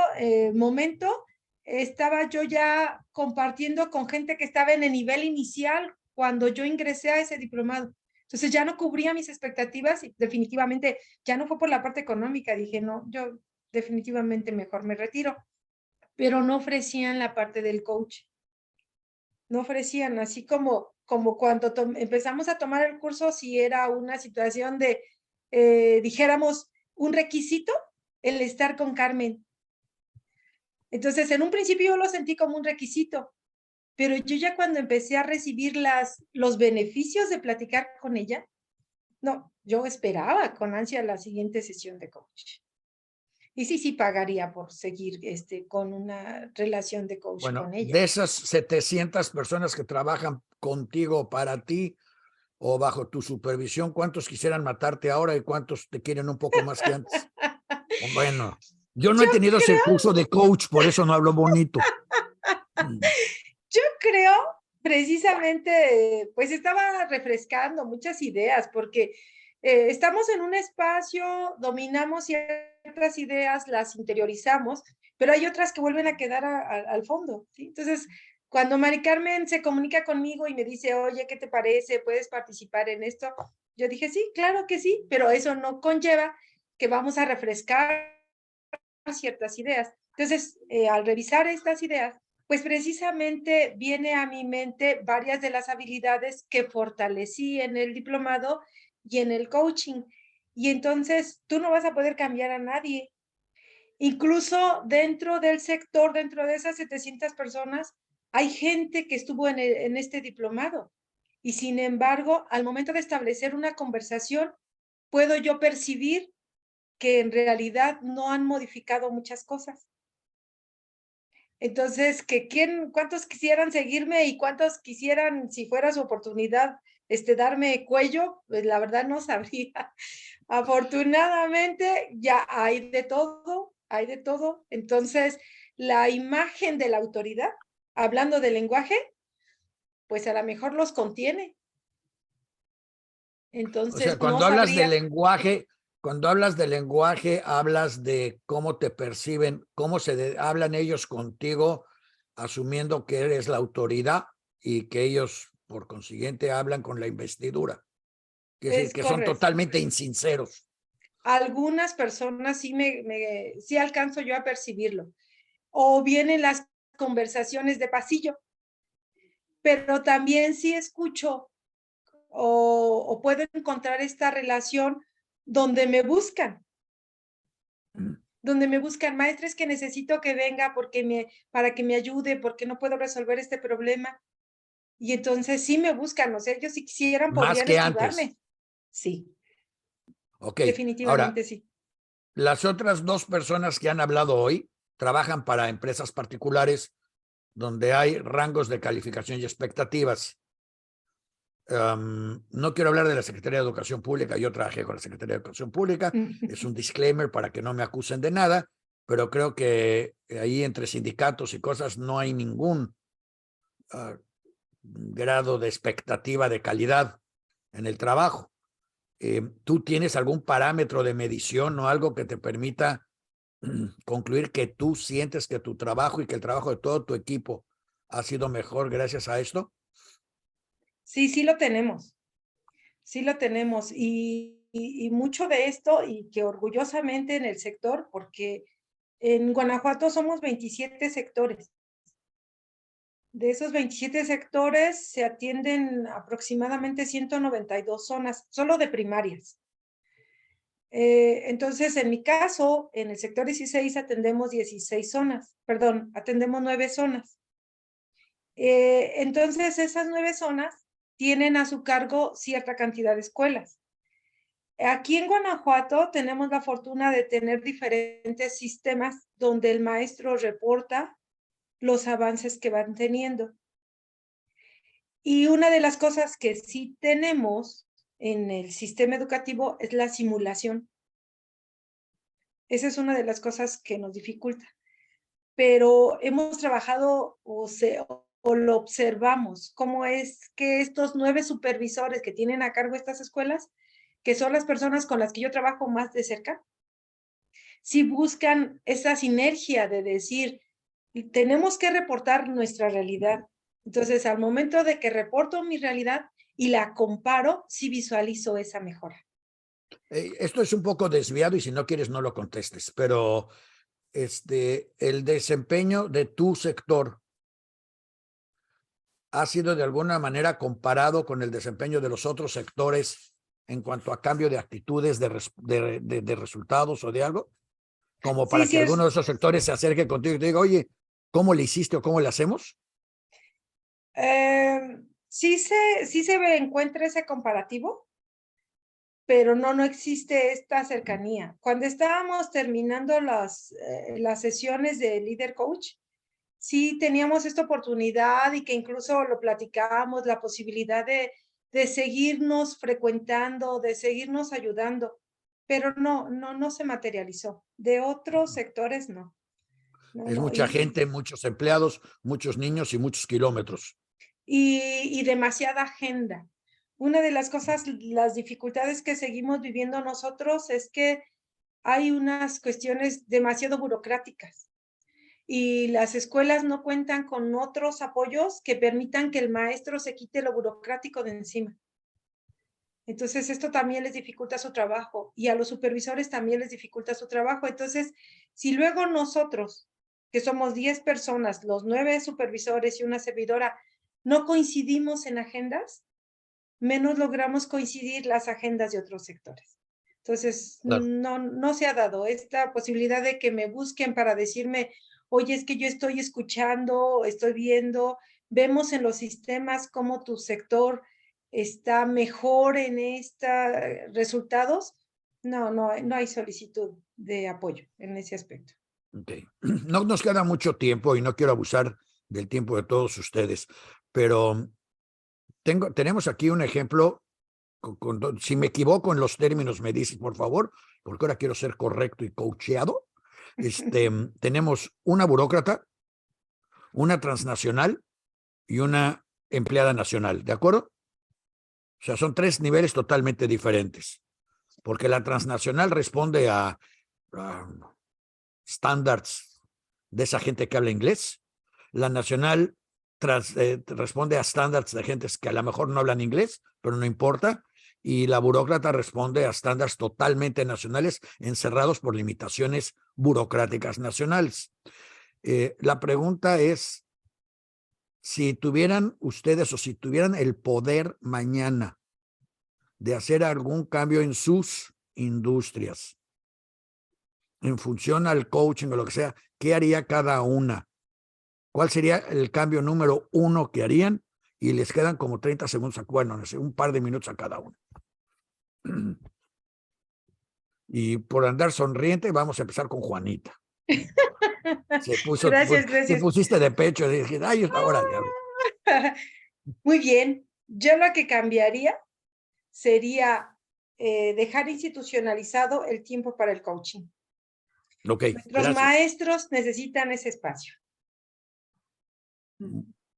E: momento, estaba yo ya compartiendo con gente que estaba en el nivel inicial cuando yo ingresé a ese diplomado. Entonces ya no cubría mis expectativas y definitivamente ya no fue por la parte económica. Dije, no, yo definitivamente mejor me retiro. Pero no ofrecían la parte del coach. No ofrecían, así como cuando empezamos a tomar el curso, si era una situación de, dijéramos, un requisito, el estar con Carmen. Entonces, en un principio yo lo sentí como un requisito, pero yo ya cuando empecé a recibir los beneficios de platicar con ella, no, yo esperaba con ansia la siguiente sesión de coach. Y sí pagaría por seguir con una relación de coach
B: Bueno,
E: con ella.
B: de esas 700 personas que trabajan contigo para ti o bajo tu supervisión, ¿cuántos quisieran matarte ahora y cuántos te quieren un poco más que antes? Bueno, yo no he tenido ese curso de coach, por eso no hablo bonito.
E: Yo creo, precisamente, pues estaba refrescando muchas ideas, porque estamos en un espacio, dominamos ciertas ideas, las interiorizamos, pero hay otras que vuelven a quedar al fondo, ¿sí? Entonces, cuando Mari Carmen se comunica conmigo y me dice, oye, ¿qué te parece? ¿Puedes participar en esto? Yo dije, sí, claro que sí, pero eso no conlleva que vamos a refrescar ciertas ideas. Entonces, al revisar estas ideas, pues precisamente viene a mi mente varias de las habilidades que fortalecí en el diplomado y en el coaching. Y entonces tú no vas a poder cambiar a nadie. Incluso dentro del sector, dentro de esas 700 personas, hay gente que estuvo en este diplomado. Y sin embargo, al momento de establecer una conversación, puedo yo percibir que en realidad no han modificado muchas cosas. Entonces, ¿cuántos quisieran seguirme y cuántos quisieran, si fuera su oportunidad, darme cuello? Pues la verdad no sabría. Afortunadamente ya hay de todo, hay de todo. Entonces, la imagen de la autoridad, hablando del lenguaje, pues a lo mejor los contiene.
B: O sea,
E: Entonces, no
B: cuando hablas de
E: sabría.
B: lenguaje, hablas de cómo te perciben, cómo hablan ellos contigo, asumiendo que eres la autoridad y que ellos, por consiguiente, hablan con la investidura. Es decir,
E: Es
B: que son
E: correcto.
B: totalmente insinceros.
E: Algunas personas sí alcanzo yo a percibirlo. O vienen las conversaciones de pasillo, pero también sí escucho o puedo encontrar esta relación donde me buscan, maestres que necesito que venga para que me ayude, porque no puedo resolver este problema. Y entonces sí me buscan, o sea, ellos si quisieran
B: Más
E: podrían
B: que antes.
E: esquivarme. Sí,
B: Ok, ahora,
E: definitivamente sí.
B: las otras 2 personas que han hablado hoy trabajan para empresas particulares donde hay rangos de calificación y expectativas. No quiero hablar de la Secretaría de Educación Pública, yo trabajé con la Secretaría de Educación Pública, es un disclaimer para que no me acusen de nada, pero creo que ahí entre sindicatos y cosas no hay ningún grado de expectativa de calidad en el trabajo. ¿Tú tienes algún parámetro de medición o algo que te permita concluir que tú sientes que tu trabajo y que el trabajo de todo tu equipo ha sido mejor gracias a esto?
E: Sí, sí lo tenemos. Sí lo tenemos. Y mucho de esto, y que orgullosamente en el sector, porque en Guanajuato somos 27 sectores. De esos 27 sectores se atienden aproximadamente 192 zonas, solo de primarias. Entonces, en mi caso, en el sector 16 atendemos 16 zonas, perdón, atendemos 9 zonas. Entonces, esas 9 zonas tienen a su cargo cierta cantidad de escuelas. Aquí en Guanajuato tenemos la fortuna de tener diferentes sistemas donde el maestro reporta los avances que van teniendo. Y una de las cosas que sí tenemos en el sistema educativo es la simulación. Esa es una de las cosas que nos dificulta. Pero hemos trabajado o lo observamos, cómo es que estos 9 supervisores que tienen a cargo estas escuelas, que son las personas con las que yo trabajo más de cerca, sí buscan esa sinergia de decir, tenemos que reportar nuestra realidad. Entonces, al momento de que reporto mi realidad y la comparo, sí visualizo esa mejora.
B: Esto es un poco desviado y si no quieres no lo contestes, pero el desempeño de tu sector ha sido de alguna manera comparado con el desempeño de los otros sectores en cuanto a cambio de actitudes, de resultados o de algo, como para
E: Sí,
B: que alguno de esos sectores se acerque contigo y te diga, oye, ¿cómo le hiciste o cómo le hacemos?
E: sí se encuentra ese comparativo, pero no existe esta cercanía. Cuando estábamos terminando las sesiones de Líder Coach, sí teníamos esta oportunidad y que incluso lo platicábamos, la posibilidad de seguirnos frecuentando, de seguirnos ayudando, pero no se materializó. De otros sectores, no.
B: Es mucha gente, muchos empleados, muchos niños y muchos kilómetros.
E: Y demasiada agenda. Una de las cosas, las dificultades que seguimos viviendo nosotros es que hay unas cuestiones demasiado burocráticas y las escuelas no cuentan con otros apoyos que permitan que el maestro se quite lo burocrático de encima. Entonces, esto también les dificulta su trabajo y a los supervisores también les dificulta su trabajo. Entonces, si luego nosotros, que somos 10 personas, los 9 supervisores y una servidora, no coincidimos en agendas, menos logramos coincidir las agendas de otros sectores. Entonces,
B: Claro.
E: no se ha dado esta posibilidad de que me busquen para decirme, oye, es que yo estoy escuchando, estoy viendo, vemos en los sistemas cómo tu sector está mejor en estos resultados. No hay solicitud de apoyo en ese aspecto.
B: Okay. No nos queda mucho tiempo y no quiero abusar del tiempo de todos ustedes, pero tenemos aquí un ejemplo. Si me equivoco en los términos, me dices, por favor, porque ahora quiero ser correcto y coacheado. Tenemos una burócrata, una transnacional y una empleada nacional, ¿de acuerdo? O sea, son 3 niveles totalmente diferentes, porque la transnacional responde a estándares de esa gente que habla inglés, la nacional responde a estándares de gente que a lo mejor no hablan inglés, pero no importa, y la burócrata responde a estándares totalmente nacionales encerrados por limitaciones burocráticas nacionales. La pregunta es, si tuvieran ustedes o si tuvieran el poder mañana de hacer algún cambio en sus industrias, en función al coaching o lo que sea, ¿qué haría cada una? ¿Cuál sería el cambio número 1 que harían? Y les quedan como 30 segundos, bueno, no sé, un par de minutos a cada uno. Y por andar sonriente, vamos a empezar con Juanita.
E: Gracias.
B: Te pusiste de pecho y dije, ay, ahora ya.
E: Muy bien. Yo lo que cambiaría sería dejar institucionalizado el tiempo para el coaching.
B: Ok,
E: Nuestros
B: gracias.
E: maestros necesitan ese espacio.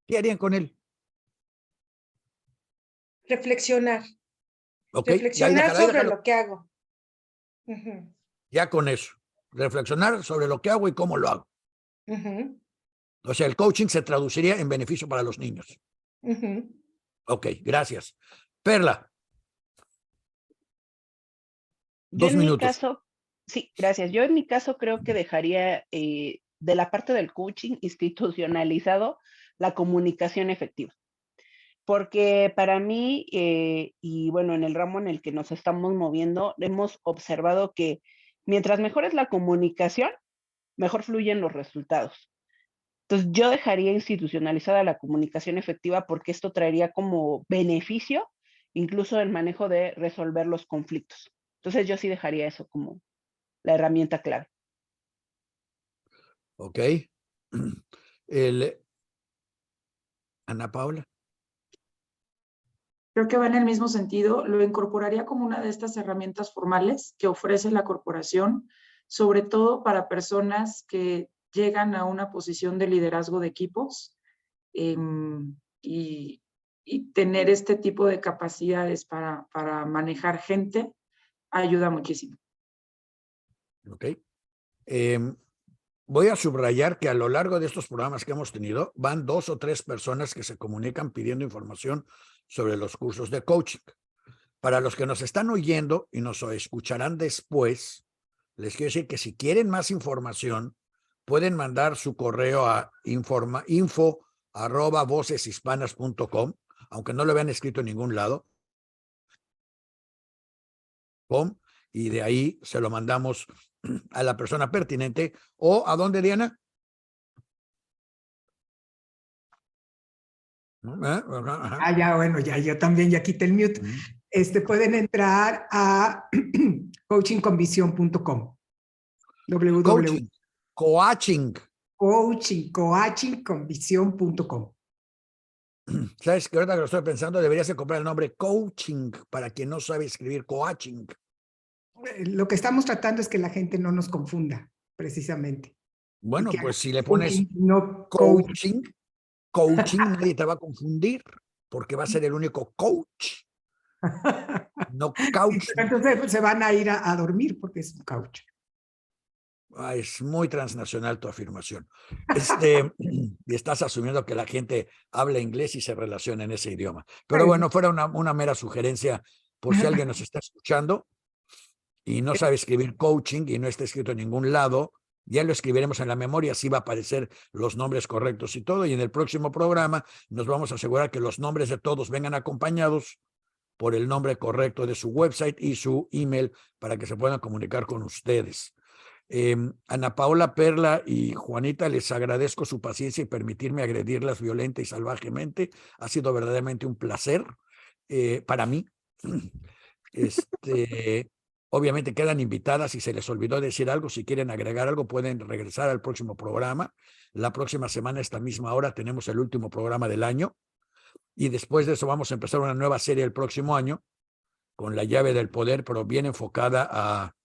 B: ¿Qué harían con él?
E: Reflexionar.
B: Okay,
E: Reflexionar sobre lo que hago.
B: Ya con eso. Reflexionar sobre lo que hago y cómo lo hago. O sea, el coaching se traduciría en beneficio para los niños. Ok, gracias. Perla. 2 minutos.
A: Mi caso, sí, gracias. Yo en mi caso creo que dejaría de la parte del coaching institucionalizado la comunicación efectiva. Porque para mí, y bueno, en el ramo en el que nos estamos moviendo, hemos observado que mientras mejor es la comunicación, mejor fluyen los resultados. Entonces, yo dejaría institucionalizada la comunicación efectiva porque esto traería como beneficio incluso el manejo de resolver los conflictos. Entonces yo sí dejaría eso como la herramienta clave.
B: Ok. Ana Paula.
C: Creo que va en el mismo sentido. Lo incorporaría como una de estas herramientas formales que ofrece la corporación, sobre todo para personas que llegan a una posición de liderazgo de equipos y tener este tipo de capacidades para manejar gente ayuda muchísimo.
B: Ok. Voy a subrayar que a lo largo de estos programas que hemos tenido, van 2 o 3 personas que se comunican pidiendo información sobre los cursos de coaching. Para los que nos están oyendo y nos escucharán después, les quiero decir que si quieren más información, pueden mandar su correo a info@voceshispanas.com, aunque no lo habían escrito en ningún lado, y de ahí se lo mandamos a la persona pertinente. ¿O a dónde, Diana?
F: Ah, ya, bueno, ya yo también ya quité el mute. Pueden entrar a coachingconvisión.com. coachingconvisión.com.
B: ¿Sabes que ahorita que lo estoy pensando, deberías de comprar el nombre coaching para quien no sabe escribir coaching?
F: Lo que estamos tratando es que la gente no nos confunda, precisamente.
B: Bueno, pues si le pones
F: no
B: coaching, nadie te va a confundir, porque va a ser el único coach, no couch.
F: Entonces se van a ir a dormir porque es un couch.
B: Es muy transnacional tu afirmación. Y estás asumiendo que la gente habla inglés y se relaciona en ese idioma. Pero bueno, fuera una mera sugerencia por si alguien nos está escuchando y no sabe escribir coaching y no está escrito en ningún lado, ya lo escribiremos en la memoria, así va a aparecer los nombres correctos y todo. Y en el próximo programa nos vamos a asegurar que los nombres de todos vengan acompañados por el nombre correcto de su website y su email para que se puedan comunicar con ustedes. Ana Paula, Perla y Juanita, les agradezco su paciencia y permitirme agredirlas violenta y salvajemente. Ha sido verdaderamente un placer para mí. Obviamente quedan invitadas. Si se les olvidó decir algo, si quieren agregar algo, pueden regresar al próximo programa. La próxima semana, a esta misma hora, tenemos el último programa del año. Y después de eso vamos a empezar una nueva serie el próximo año con la llave del poder, pero bien enfocada a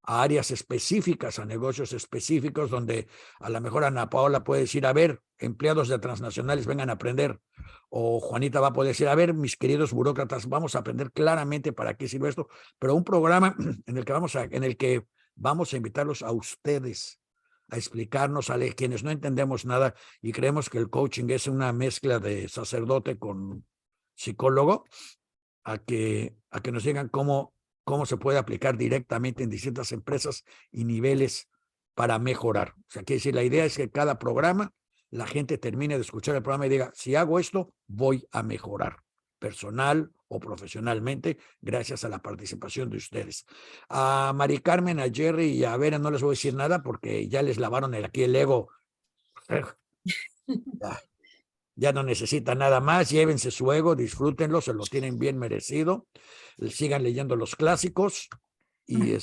B: áreas específicas, a negocios específicos, donde a lo mejor Ana Paola puede decir, a ver, empleados de transnacionales, vengan a aprender. O Juanita va a poder decir, a ver, mis queridos burócratas, vamos a aprender claramente para qué sirve esto. Pero un programa en el que vamos a invitarlos a ustedes a explicarnos, a quienes no entendemos nada y creemos que el coaching es una mezcla de sacerdote con psicólogo, a que nos digan cómo se puede aplicar directamente en distintas empresas y niveles para mejorar. O sea, quiere decir, la idea es que cada programa la gente termine de escuchar el programa y diga, si hago esto, voy a mejorar personal o profesionalmente, gracias a la participación de ustedes. A Mari Carmen, a Jerry y a Vera no les voy a decir nada porque ya les lavaron aquí el ego. Ya no necesitan nada más, llévense su ego, disfrútenlo, se lo tienen bien merecido, sigan leyendo los clásicos. Y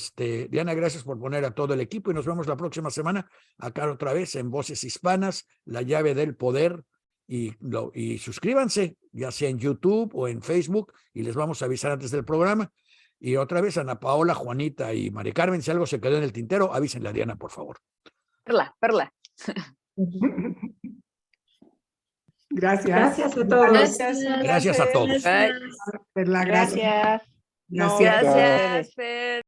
B: Diana, gracias por poner a todo el equipo y nos vemos la próxima semana acá otra vez en Voces Hispanas, la llave del poder, y suscríbanse, ya sea en YouTube o en Facebook, y les vamos a avisar antes del programa. Y otra vez, Ana Paola, Juanita y Mari Carmen, si algo se quedó en el tintero, avísenle a Diana, por favor.
G: Perla.
F: Gracias.
C: Gracias a todos.
B: Gracias a todos.
F: Perla, gracias.
A: Gracias.
F: Gracias.
G: Gracias, Fer.